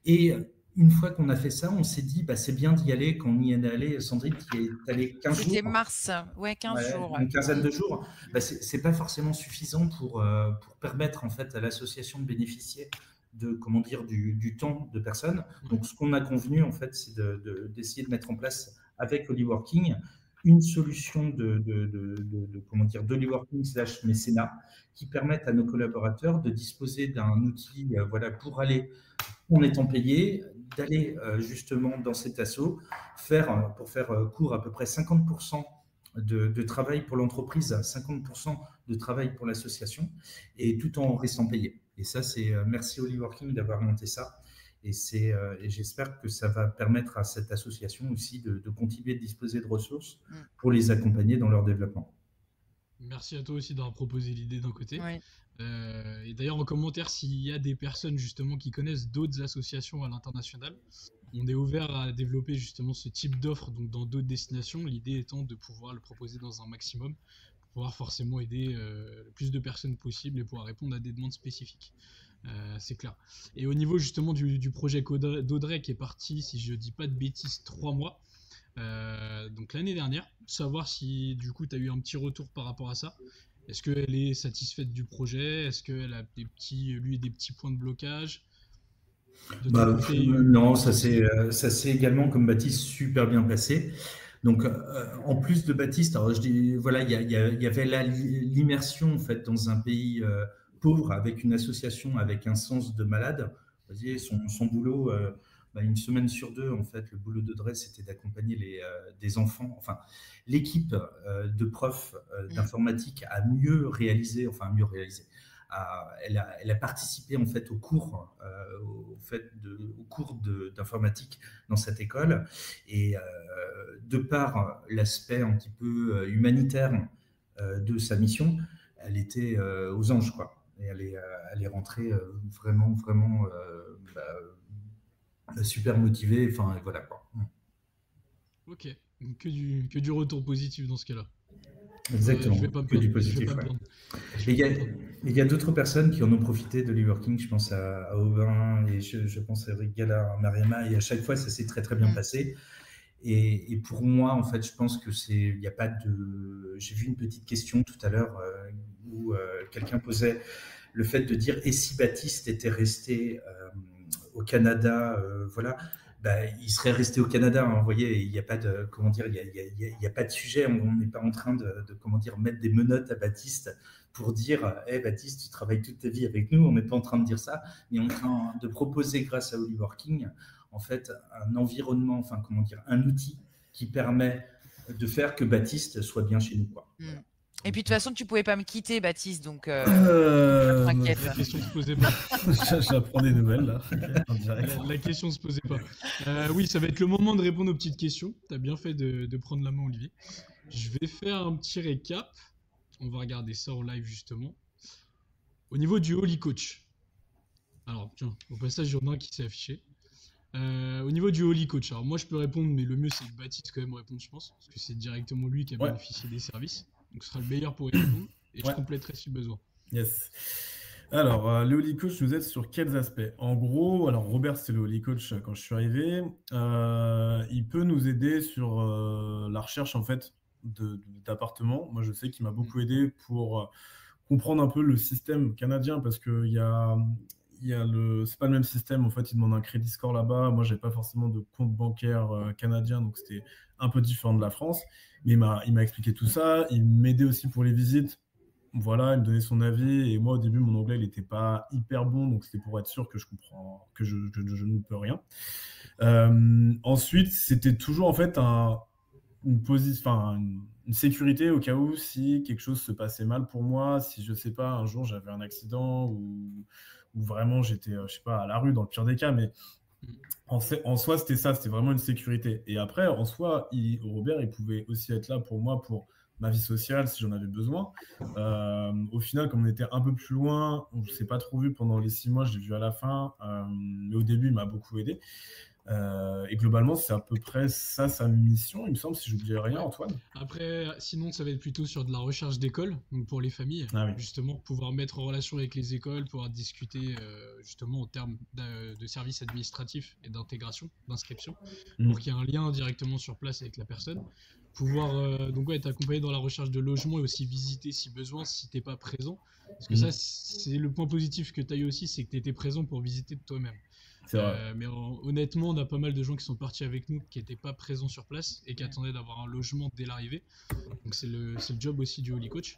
Et une fois qu'on a fait ça, on s'est dit, c'est bien d'y aller. Quand on y est allé, Sandrine, tu y es allée 15 jours. C'était mars, ouais, 15 jours. Une quinzaine de jours. C'est pas forcément suffisant pour permettre en fait à l'association de bénéficier de, comment dire, du temps de personnes. Donc, ce qu'on a convenu en fait, c'est d'essayer de mettre en place avec Hollyworking une solution comment dire, d'Hollyworking / mécénat qui permettent à nos collaborateurs de disposer d'un outil, voilà, pour aller en étant payé, d'aller justement dans cet assaut, pour faire court à peu près 50% de travail pour l'entreprise, 50% de travail pour l'association, et tout en restant payé. Et ça, c'est merci Hollyworking d'avoir monté ça. Et j'espère que ça va permettre à cette association aussi de continuer de disposer de ressources pour les accompagner dans leur développement. Merci à toi aussi d'avoir proposé l'idée d'un côté. Oui. Et d'ailleurs, en commentaire, s'il y a des personnes justement qui connaissent d'autres associations à l'international, on est ouvert à développer justement ce type d'offre donc dans d'autres destinations. L'idée étant de pouvoir le proposer dans un maximum pour pouvoir forcément aider le plus de personnes possible et pouvoir répondre à des demandes spécifiques. C'est clair. Et au niveau justement du projet d'Audrey qui est parti, si je dis pas de bêtises, 3 mois. Donc l'année dernière, savoir si du coup tu as eu un petit retour par rapport à ça. Est-ce qu'elle est satisfaite du projet? Est-ce qu'elle a des petits points de blocage? Non, ça s'est également, comme Baptiste, super bien passé. Donc, en plus de Baptiste, alors je dis, voilà, il y avait l'immersion en fait dans un pays pauvre avec une association avec un sens de malade. Vous voyez, son boulot. Une semaine sur 2, en fait, le boulot d'Audrey, c'était d'accompagner des enfants, enfin, l'équipe de profs d'informatique à mieux réaliser. Elle a participé en fait au cours d'informatique dans cette école et de par l'aspect un petit peu humanitaire de sa mission, elle était aux anges, quoi. Et elle est rentrée vraiment super motivée, enfin voilà quoi. Ok, que du retour positif dans ce cas-là. Exactement, Je vais pas me que du plaindre. Je vais positif, pas me ouais. plaindre. Je Et vais pas me plaindre. il y a d'autres personnes qui en ont profité de l'e-working. Je pense à Aubin et je pense à Eric Gallard, à Mariama, et à chaque fois, ça s'est très très bien Mm. passé. Et pour moi, en fait, je pense que il n'y a pas de. J'ai vu une petite question tout à l'heure où quelqu'un posait le fait de dire et si Baptiste était resté au Canada, voilà, bah, il serait resté au Canada. Hein, vous voyez, il n'y a pas de comment dire, il y a pas de sujet. On n'est pas en train de comment dire mettre des menottes à Baptiste pour dire, hey, Baptiste, tu travailles toute ta vie avec nous. On n'est pas en train de dire ça, mais on est en train de proposer grâce à Holyworking en fait un environnement, enfin comment dire, un outil qui permet de faire que Baptiste soit bien chez nous, quoi. Mm. Voilà. Et puis de toute façon, tu pouvais pas me quitter, Baptiste, donc pas t'inquiète. La question se posait pas. J'apprends des nouvelles là, en direct. La question se posait pas. Oui, ça va être le moment de répondre aux petites questions. Tu as bien fait de prendre la main, Olivier. Je vais faire un petit récap. On va regarder ça en live justement. Au niveau du Holy Coach. Alors, tiens, au passage, il y en a un qui s'est affiché. Au niveau du Holy Coach, alors moi je peux répondre, mais le mieux c'est que Baptiste quand même réponde, je pense, parce que c'est directement lui qui a bénéficié des services. Donc ce sera le meilleur pour y répondre, et je compléterai si besoin. Yes. Alors, le Holy Coach nous aide sur quels aspects? En gros, alors Robert, c'est le Holy Coach quand je suis arrivé. Il peut nous aider sur la recherche en fait d'appartements. Moi, je sais qu'il m'a beaucoup aidé pour comprendre un peu le système canadien parce que c'est pas le même système. En fait, il demande un crédit score là-bas. Moi, j'ai pas forcément de compte bancaire canadien, donc c'était un peu différent de la France. Mais il m'a expliqué tout ça. Il m'aidait aussi pour les visites. Voilà, il me donnait son avis et moi au début mon anglais il n'était pas hyper bon donc c'était pour être sûr que je comprends que je ne peux rien. Ensuite c'était toujours en fait une sécurité au cas où si quelque chose se passait mal pour moi, si je sais pas un jour j'avais un accident ou vraiment j'étais je sais pas à la rue dans le pire des cas, mais en soi c'était ça, c'était vraiment une sécurité. Et après en soi Robert il pouvait aussi être là pour moi pour ma vie sociale si j'en avais besoin. Au final, comme on était un peu plus loin, on ne s'est pas trop vu pendant les 6 mois, je l'ai vu à la fin, mais au début, il m'a beaucoup aidé. Et globalement, c'est à peu près ça sa mission, il me semble, si j'oublie rien, Antoine. Après, sinon, ça va être plutôt sur de la recherche d'écoles, donc pour les familles, justement, pouvoir mettre en relation avec les écoles, pouvoir discuter justement en termes de services administratifs et d'intégration, d'inscription, pour qu'il y ait un lien directement sur place avec la personne. Pouvoir donc être accompagné dans la recherche de logement et aussi visiter si besoin, si t'es pas présent. Parce que ça, c'est le point positif que tu as eu aussi, c'est que tu étais présent pour visiter de toi-même. Mais honnêtement, on a pas mal de gens qui sont partis avec nous qui n'étaient pas présents sur place et qui attendaient d'avoir un logement dès l'arrivée. Donc c'est le job aussi du Holy Coach.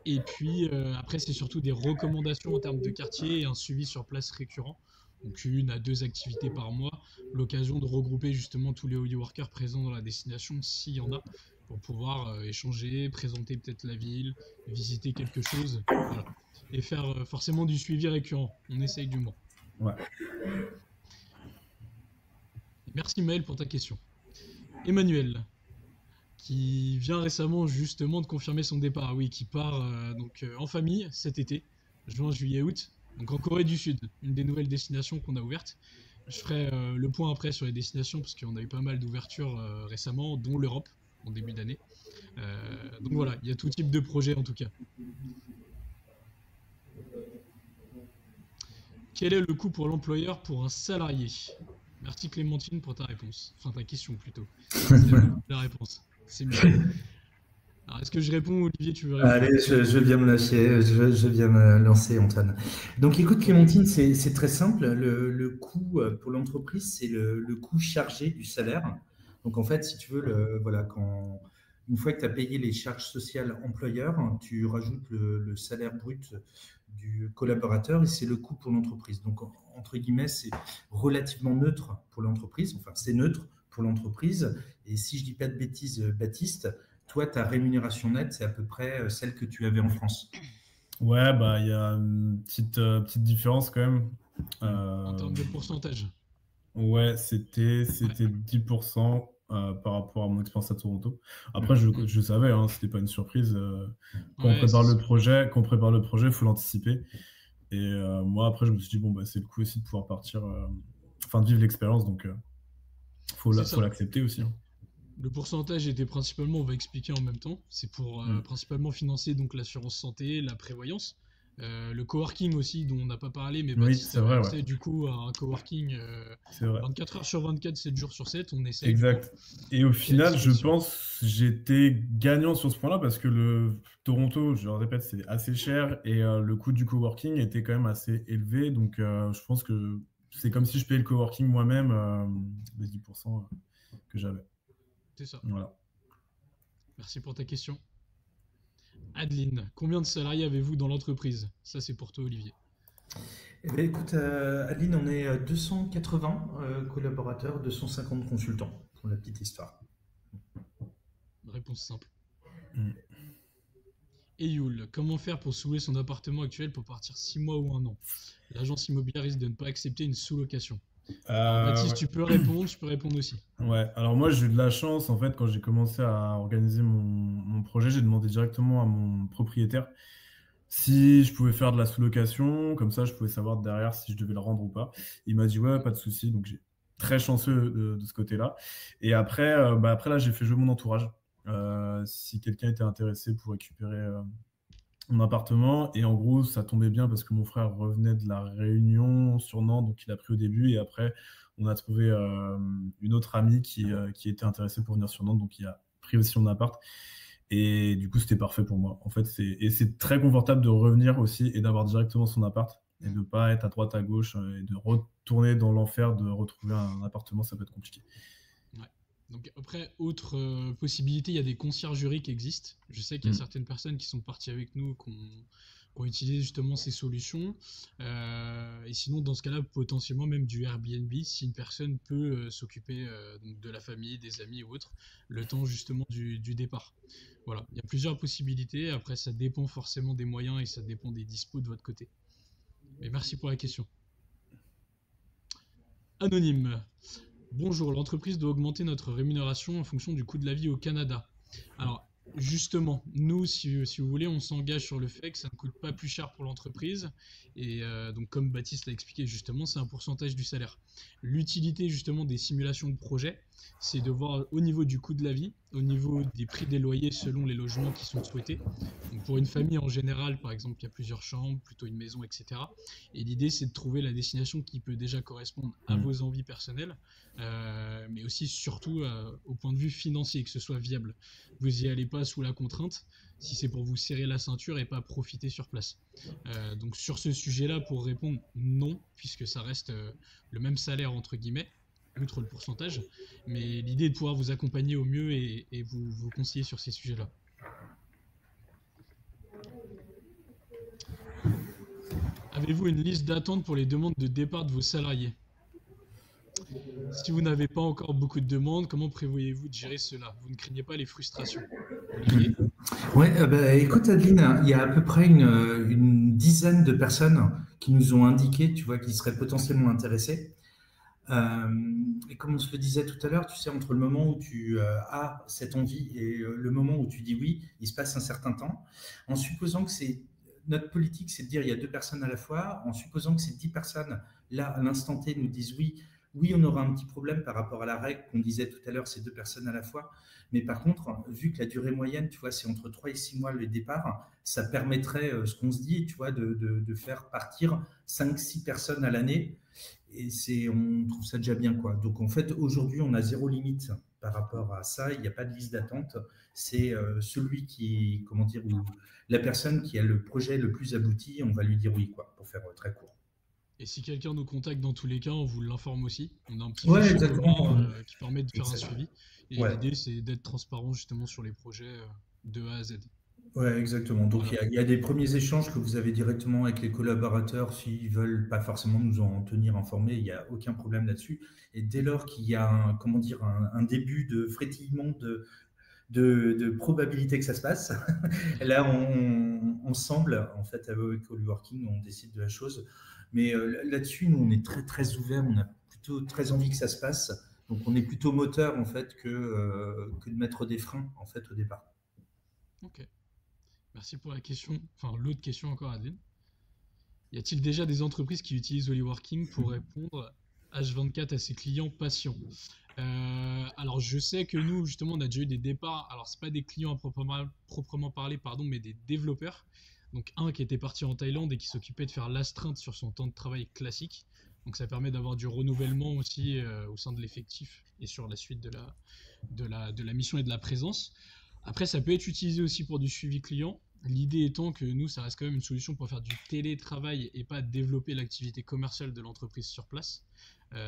Et puis après, c'est surtout des recommandations en termes de quartier et un suivi sur place récurrent. Donc 1 à 2 activités par mois, l'occasion de regrouper justement tous les Holy Workers présents dans la destination, s'il y en a, pour pouvoir échanger, présenter peut-être la ville, visiter quelque chose, voilà. Et faire forcément du suivi récurrent. On essaye du moins. Ouais. Merci Maël pour ta question. Emmanuel, qui vient récemment justement de confirmer son départ, oui, qui part en famille cet été, juin, juillet, août, donc en Corée du Sud, une des nouvelles destinations qu'on a ouvertes. Je ferai le point après sur les destinations parce qu'on a eu pas mal d'ouvertures récemment, dont l'Europe en début d'année. Donc voilà, il y a tout type de projet en tout cas. Quel est le coût pour l'employeur pour un salarié? Merci Clémentine pour ta réponse. Enfin, ta question plutôt. La réponse. C'est mieux. Alors, est-ce que je réponds, Olivier? Tu veux répondre? Allez, je viens me lâcher, je viens me lancer, Antoine. Donc, écoute, Clémentine, c'est très simple. Le coût pour l'entreprise, c'est le coût chargé du salaire. Donc, en fait, si tu veux, une fois que tu as payé les charges sociales employeurs, tu rajoutes le salaire brut du collaborateur et c'est le coût pour l'entreprise. Donc, entre guillemets, c'est relativement neutre pour l'entreprise. Enfin, c'est neutre pour l'entreprise. Et si je dis pas de bêtises, Baptiste, toi, ta rémunération nette, c'est à peu près celle que tu avais en France. Ouais, bah il y a une petite différence quand même. En termes de pourcentage. Ouais, c'était 10% par rapport à mon expérience à Toronto. Après, je savais, hein, c'était pas une surprise. Quand on prépare le projet, il faut l'anticiper. Et moi, après, je me suis dit, bon, bah, c'est le coup aussi de pouvoir partir, de vivre l'expérience, donc faut l'accepter aussi. Hein. Le pourcentage était principalement, on va expliquer en même temps, c'est pour principalement financer donc l'assurance santé, la prévoyance, le coworking aussi dont on n'a pas parlé, mais Oui, Baptiste c'est avait vrai, accès ouais. du coup à un coworking C'est vrai. 24 heures sur 24, 7 jours sur 7, on essaye du coup, Exact. Et au qui est à final, je disposition. pense j'étais gagnant sur ce point-là parce que le Toronto, je le répète, c'est assez cher et le coût du coworking était quand même assez élevé. Donc, je pense que c'est comme si je payais le coworking moi-même, les 10% que j'avais. C'est ça. Voilà. Merci pour ta question. Adeline, combien de salariés avez-vous dans l'entreprise? Ça, c'est pour toi, Olivier. Eh bien, écoute, Adeline, on est 280 collaborateurs, 250 consultants, pour la petite histoire. Réponse simple. Mm. Et Youl, comment faire pour sous-louer son appartement actuel pour partir 6 mois ou 1 an? L'agence immobilière risque de ne pas accepter une sous-location. Alors, Baptiste, Ouais. tu peux répondre, je peux répondre aussi. Ouais, alors moi j'ai eu de la chance en fait quand j'ai commencé à organiser mon projet, j'ai demandé directement à mon propriétaire si je pouvais faire de la sous-location, comme ça je pouvais savoir derrière si je devais le rendre ou pas. Il m'a dit ouais, pas de souci, donc j'ai très chanceux de ce côté-là. Et après, après là j'ai fait jouer mon entourage. Si quelqu'un était intéressé pour récupérer mon appartement, et en gros ça tombait bien parce que mon frère revenait de la Réunion sur Nantes, donc il a pris au début, et après on a trouvé une autre amie qui était intéressée pour venir sur Nantes, donc il a pris aussi mon appart. Et du coup, c'était parfait pour moi. En fait, c'est très confortable de revenir aussi et d'avoir directement son appart et de pas être à droite, à gauche et de retourner dans l'enfer de retrouver un appartement, ça peut être compliqué. Ouais. Donc après, autre possibilité, il y a des conciergeries qui existent. Je sais qu'il y a Mm. certaines personnes qui sont parties avec nous, qui ont utilisé justement ces solutions. Et sinon, dans ce cas-là, potentiellement même du Airbnb, si une personne peut s'occuper donc de la famille, des amis ou autres, le temps justement du départ. Voilà, il y a plusieurs possibilités. Après, ça dépend forcément des moyens et ça dépend des dispos de votre côté. Mais merci pour la question. Anonyme. Bonjour, l'entreprise doit augmenter notre rémunération en fonction du coût de la vie au Canada. Alors, justement, nous, si vous voulez, on s'engage sur le fait que ça ne coûte pas plus cher pour l'entreprise. Et donc, comme Baptiste l'a expliqué justement, c'est un pourcentage du salaire. L'utilité justement des simulations de projet, c'est de voir au niveau du coût de la vie, au niveau des prix des loyers selon les logements qui sont souhaités. Donc, pour une famille en général, par exemple, il y a plusieurs chambres, plutôt une maison, etc. Et l'idée, c'est de trouver la destination qui peut déjà correspondre à vos envies personnelles, mais aussi surtout au point de vue financier, que ce soit viable. Vous n'y allez pas sous la contrainte, si c'est pour vous serrer la ceinture et pas profiter sur place. Donc sur ce sujet-là, pour répondre, non, puisque ça reste le même salaire entre guillemets, outre le pourcentage, mais l'idée est de pouvoir vous accompagner au mieux et vous conseiller sur ces sujets-là. Avez-vous une liste d'attente pour les demandes de départ de vos salariés? Si vous n'avez pas encore beaucoup de demandes, comment prévoyez-vous de gérer cela? Vous ne craignez pas les frustrations? Olivier? Ouais, bah, écoute Adeline, il y a à peu près une dizaine de personnes qui nous ont indiqué, tu vois, qui seraient potentiellement intéressées. Et comme on se le disait tout à l'heure, tu sais, entre le moment où tu as cette envie et le moment où tu dis oui, il se passe un certain temps. En supposant que notre politique, c'est de dire il y a 2 personnes à la fois, en supposant que ces 10 personnes, là, à l'instant T, nous disent oui, oui, on aura un petit problème par rapport à la règle qu'on disait tout à l'heure, c'est 2 personnes à la fois. Mais par contre, vu que la durée moyenne, tu vois, c'est entre 3 et 6 mois le départ, ça permettrait, ce qu'on se dit, tu vois, de faire partir 5-6 personnes à l'année. Et on trouve ça déjà bien, quoi. Donc en fait, aujourd'hui, on a 0 limite par rapport à ça. Il n'y a pas de liste d'attente. C'est celui qui, comment dire, ou la personne qui a le projet le plus abouti, on va lui dire oui, quoi, pour faire très court. Et si quelqu'un nous contacte dans tous les cas, on vous l'informe aussi. On a un petit Ouais, fichier exactement. commun qui permet de faire un Exactement. suivi. Et Ouais. l'idée, c'est d'être transparent justement sur les projets de A à Z. Ouais, exactement. Donc Voilà. il y a des premiers échanges que vous avez directement avec les collaborateurs. S'ils veulent pas forcément nous en tenir informés, il n'y a aucun problème là-dessus. Et dès lors qu'il y a comment dire, un début de frétillement de probabilité que ça se passe, là ensemble, en fait, avec Coworking, on décide de la chose. Mais là-dessus, nous, on est très très ouvert. On a plutôt très envie que ça se passe. Donc on est plutôt moteur en fait que de mettre des freins en fait au départ. Ok. Merci pour la question. Enfin, l'autre question encore, Adeline. Y a-t-il déjà des entreprises qui utilisent Holyworking pour répondre H24 à ses clients patients? Alors, je sais que nous, justement, on a déjà eu des départs. Alors, c'est pas des clients à proprement parler, pardon, mais des développeurs. Donc, un qui était parti en Thaïlande et qui s'occupait de faire l'astreinte sur son temps de travail classique. Donc, ça permet d'avoir du renouvellement aussi au sein de l'effectif et sur la suite de la mission et de la présence. Après, ça peut être utilisé aussi pour du suivi client. L'idée étant que nous, ça reste quand même une solution pour faire du télétravail et pas développer l'activité commerciale de l'entreprise sur place.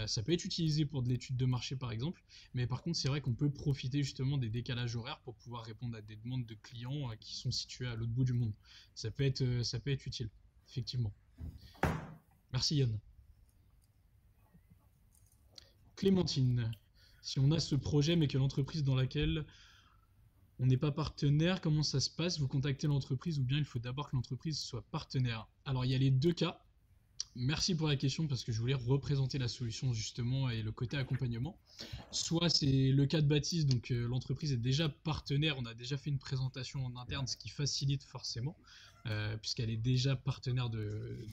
Ça peut être utilisé pour de l'étude de marché par exemple, mais par contre c'est vrai qu'on peut profiter justement des décalages horaires pour pouvoir répondre à des demandes de clients qui sont situés à l'autre bout du monde. Ça peut être utile, effectivement. Merci Yann. Clémentine, si on a ce projet mais que l'entreprise dans laquelle on n'est pas partenaire, comment ça se passe? Vous contactez l'entreprise ou bien il faut d'abord que l'entreprise soit partenaire? Alors il y a les deux cas. Merci pour la question parce que je voulais représenter la solution justement et le côté accompagnement. Soit c'est le cas de Baptiste, donc l'entreprise est déjà partenaire, on a déjà fait une présentation en interne, ce qui facilite forcément, puisqu'elle est déjà partenaire de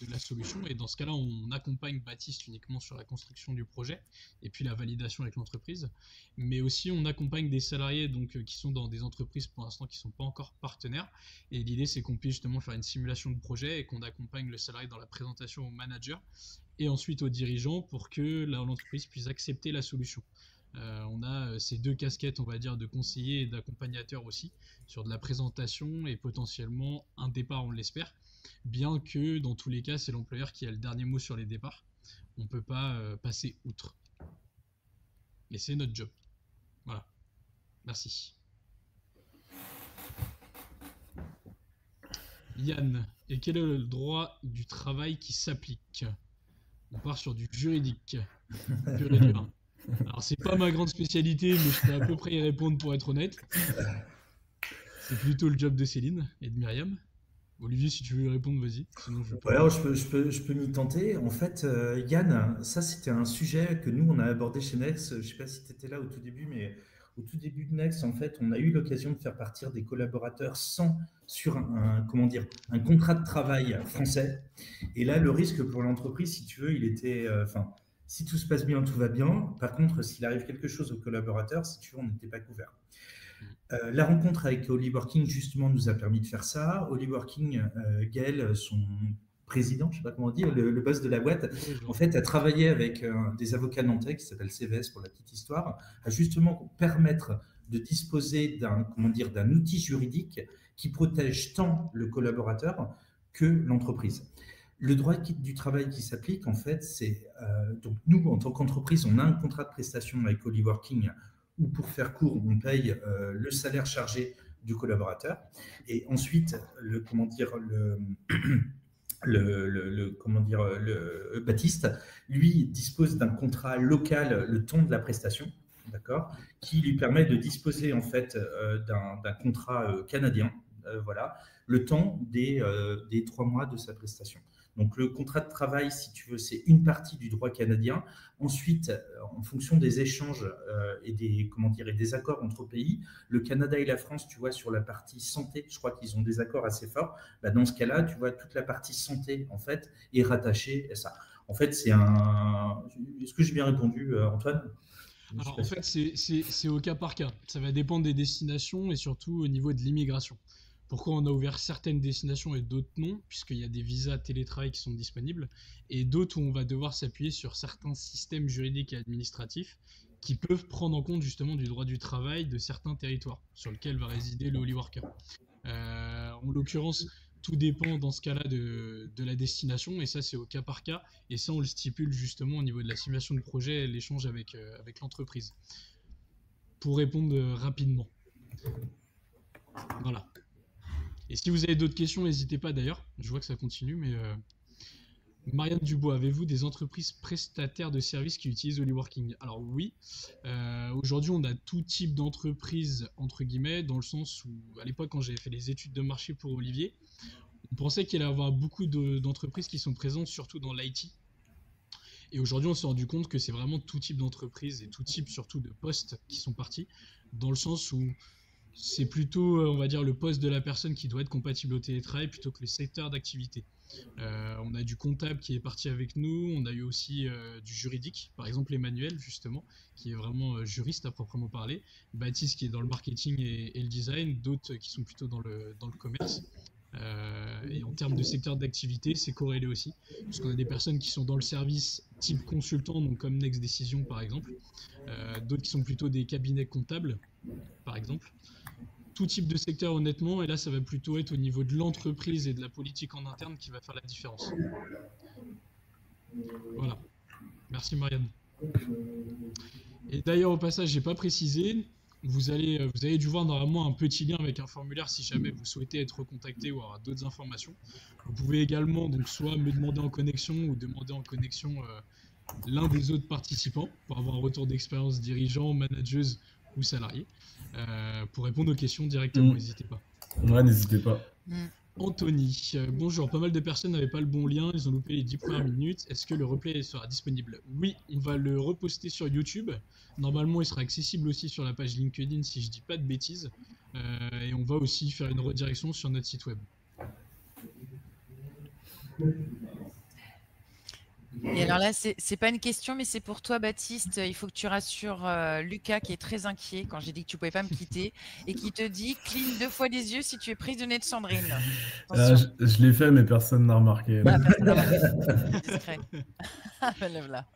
la solution. Et dans ce cas-là, on accompagne Baptiste uniquement sur la construction du projet et puis la validation avec l'entreprise. Mais aussi, on accompagne des salariés donc, qui sont dans des entreprises pour l'instant qui ne sont pas encore partenaires. Et l'idée, c'est qu'on puisse justement faire une simulation de projet et qu'on accompagne le salarié dans la présentation au manager et ensuite aux dirigeants pour que l'entreprise puisse accepter la solution. On a ces deux casquettes, on va dire, de conseiller et d'accompagnateur aussi, sur de la présentation et potentiellement un départ, on l'espère, bien que dans tous les cas, c'est l'employeur qui a le dernier mot sur les départs. On ne peut pas passer outre. Mais c'est notre job. Voilà. Merci. Yann, et quel est le droit du travail qui s'applique? On part sur du juridique. Pur et dur. Alors, c'est pas ma grande spécialité, mais je peux à peu près y répondre pour être honnête. C'est plutôt le job de Céline et de Myriam. Olivier, si tu veux y répondre, vas-y. Sinon, je peux. Ouais, alors je peux m'y tenter. En fait, Yann, ça c'était un sujet que nous on a abordé chez Next. Je ne sais pas si tu étais là au tout début, mais au tout début de Next, en fait, on a eu l'occasion de faire partir des collaborateurs sur comment dire, un contrat de travail français. Et là, le risque pour l'entreprise, si tu veux, il était, si tout se passe bien, tout va bien. Par contre, s'il arrive quelque chose aux collaborateurs, si tu veux, on n'était pas couvert. La rencontre avec Holly Working, justement, nous a permis de faire ça. Holly Working, Gaël, son président, je ne sais pas comment dire, le boss de la boîte, en fait, a travaillé avec des avocats nantais qui s'appellent CVS pour la petite histoire, à justement permettre de disposer d'un outil juridique qui protège tant le collaborateur que l'entreprise. Le droit du travail qui s'applique, en fait, c'est donc nous, en tant qu'entreprise, on a un contrat de prestation avec Holly Working où, pour faire court, on paye le salaire chargé du collaborateur. Et ensuite, le Baptiste, lui, dispose d'un contrat local le temps de la prestation, d'accord, qui lui permet de disposer en fait d'un contrat canadien, voilà, le temps des 3 mois de sa prestation. Donc, le contrat de travail, si tu veux, c'est une partie du droit canadien. Ensuite, en fonction des échanges et des accords entre pays, le Canada et la France, tu vois, sur la partie santé, je crois qu'ils ont des accords assez forts. Bah, dans ce cas-là, tu vois, toute la partie santé, en fait, est rattachée à ça. En fait, c'est un... Est-ce que j'ai bien répondu, Antoine? Alors, en fait, c'est au cas par cas. Ça va dépendre des destinations et surtout au niveau de l'immigration. Pourquoi on a ouvert certaines destinations et d'autres non, puisqu'il y a des visas télétravail qui sont disponibles, et d'autres où on va devoir s'appuyer sur certains systèmes juridiques et administratifs qui peuvent prendre en compte justement du droit du travail de certains territoires sur lesquels va résider le Holly Worker. En l'occurrence, tout dépend dans ce cas-là de la destination, et ça c'est au cas par cas, et ça on le stipule justement au niveau de la simulation de projet et l'échange avec l'entreprise. Pour répondre rapidement. Voilà. Et si vous avez d'autres questions, n'hésitez pas d'ailleurs. Je vois que ça continue, mais... Marianne Dubois, avez-vous des entreprises prestataires de services qui utilisent Holly Working? Alors oui, aujourd'hui on a tout type d'entreprise, entre guillemets, dans le sens où, à l'époque quand j'avais fait les études de marché pour Olivier, on pensait qu'il allait y avoir beaucoup d'entreprises qui sont présentes, surtout dans l'IT. Et aujourd'hui on s'est rendu compte que c'est vraiment tout type d'entreprise et tout type surtout de postes qui sont partis, dans le sens où c'est plutôt, on va dire, le poste de la personne qui doit être compatible au télétravail plutôt que le secteur d'activité. On a du comptable qui est parti avec nous, on a eu aussi du juridique, par exemple Emmanuel justement, qui est vraiment juriste à proprement parler, Baptiste qui est dans le marketing et le design, d'autres qui sont plutôt dans le commerce. Et en termes de secteur d'activité, c'est corrélé aussi, parce qu'on a des personnes qui sont dans le service type consultant, donc comme Next Decision par exemple, d'autres qui sont plutôt des cabinets comptables, par exemple. Tout type de secteur honnêtement, et là ça va plutôt être au niveau de l'entreprise et de la politique en interne qui va faire la différence. Voilà. Merci Marianne. Et d'ailleurs au passage, j'ai pas précisé, vous avez dû voir normalement un petit lien avec un formulaire si jamais vous souhaitez être recontacté ou avoir d'autres informations. Vous pouvez également donc soit me demander en connexion ou demander en connexion l'un des autres participants pour avoir un retour d'expérience dirigeant, manageuse ou salarié. Pour répondre aux questions directement, n'hésitez pas. Ouais, n'hésitez pas. Anthony, bonjour, pas mal de personnes n'avaient pas le bon lien, ils ont loupé les 10 premières minutes. Est-ce que le replay sera disponible? Oui, on va le reposter sur YouTube. Normalement, il sera accessible aussi sur la page LinkedIn si je dis pas de bêtises. Et on va aussi faire une redirection sur notre site web. Et alors là, c'est pas une question, mais c'est pour toi, Baptiste. Il faut que tu rassures Lucas, qui est très inquiet quand j'ai dit que tu pouvais pas me quitter, et qui te dit cligne 2 fois les yeux si tu es prisonnier de Sandrine. Je l'ai fait, mais personne n'a remarqué. Ah, personne n'a remarqué. Discret. Lève-la.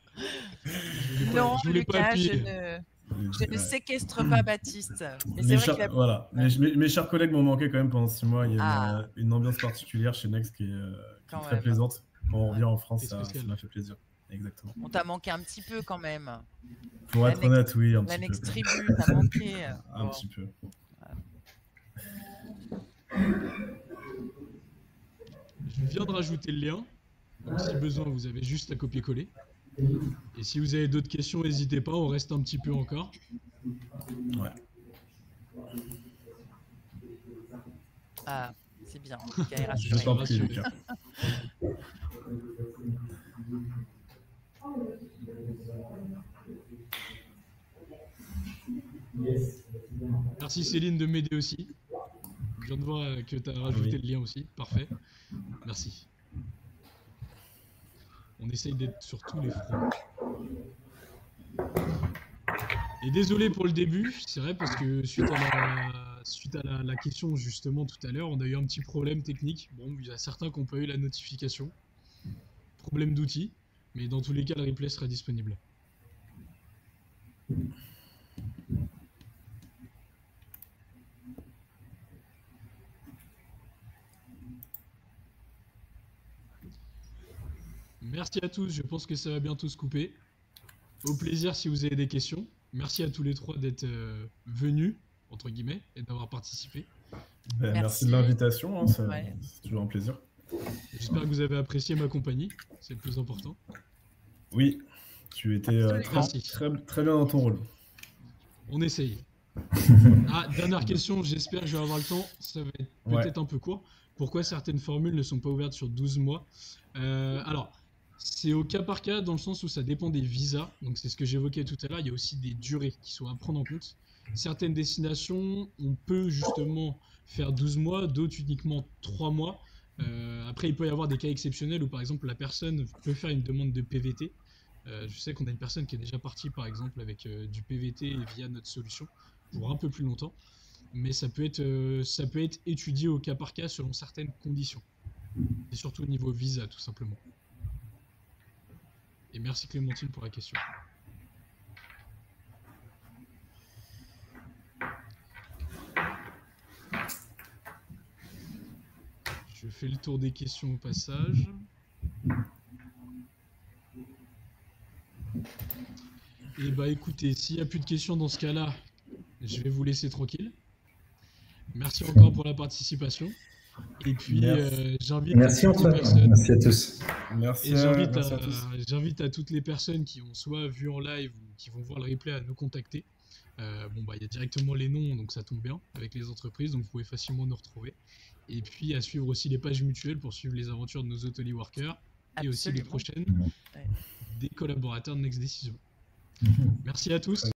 Non, Lucas, je ne séquestre pas Baptiste. Mais c'est vrai qu'il a... Voilà. Mes chers collègues m'ont manqué quand même pendant 6 mois. Il y a une ambiance particulière chez Next qui est très plaisante. Quand on revient en France, ça m'a fait plaisir. Exactement. On t'a manqué un petit peu quand même. Pour être honnête, oui, un petit peu. La Next Tribu t'a manqué. Un petit peu. Je viens de rajouter le lien. Donc, si besoin, vous avez juste à copier-coller. Et si vous avez d'autres questions, n'hésitez pas, on reste un petit peu encore. Ouais. Ah, c'est bien. Je t'en prie, Lucas. Merci Céline de m'aider aussi. Je viens de voir que tu as rajouté le lien aussi. Parfait. Merci. On essaye d'être sur tous les fronts. Et désolé pour le début, c'est vrai, parce que suite à la question justement tout à l'heure, on a eu un petit problème technique. Bon, il y a certains qui n'ont pas eu la notification. Problème d'outils, mais dans tous les cas, le replay sera disponible. Merci à tous, je pense que ça va bientôt se couper. Au plaisir si vous avez des questions. Merci à tous les trois d'être venus, entre guillemets, et d'avoir participé. Merci de l'invitation, hein, c'est toujours un plaisir. J'espère que vous avez apprécié ma compagnie, c'est le plus important. Oui, tu étais très bien dans ton rôle. On essaye. Ah, dernière question, j'espère que je vais avoir le temps, ça va être peut-être un peu court. Pourquoi certaines formules ne sont pas ouvertes sur 12 mois? Alors, c'est au cas par cas dans le sens où ça dépend des visas. Donc c'est ce que j'évoquais tout à l'heure. Il y a aussi des durées qui sont à prendre en compte. Certaines destinations, on peut justement faire 12 mois, d'autres uniquement 3 mois. Après, il peut y avoir des cas exceptionnels où par exemple la personne peut faire une demande de PVT. Je sais qu'on a une personne qui est déjà partie par exemple avec du PVT via notre solution pour un peu plus longtemps. Mais ça peut être étudié au cas par cas selon certaines conditions. Et surtout au niveau visa tout simplement. Et merci Clémentine pour la question. Je fais le tour des questions au passage. Et bah écoutez, s'il n'y a plus de questions dans ce cas-là, je vais vous laisser tranquille. Merci encore pour la participation. Et puis j'invite toutes les personnes. Merci à tous. Merci. Et Merci à tous. j'invite à toutes les personnes qui ont soit vu en live ou qui vont voir le replay à nous contacter. Bon bah il y a directement les noms, donc ça tombe bien avec les entreprises, donc vous pouvez facilement nous retrouver. Et puis à suivre aussi les pages mutuelles pour suivre les aventures de nos hôteliers workers et aussi les prochaines des collaborateurs de Next Decision. Merci à tous.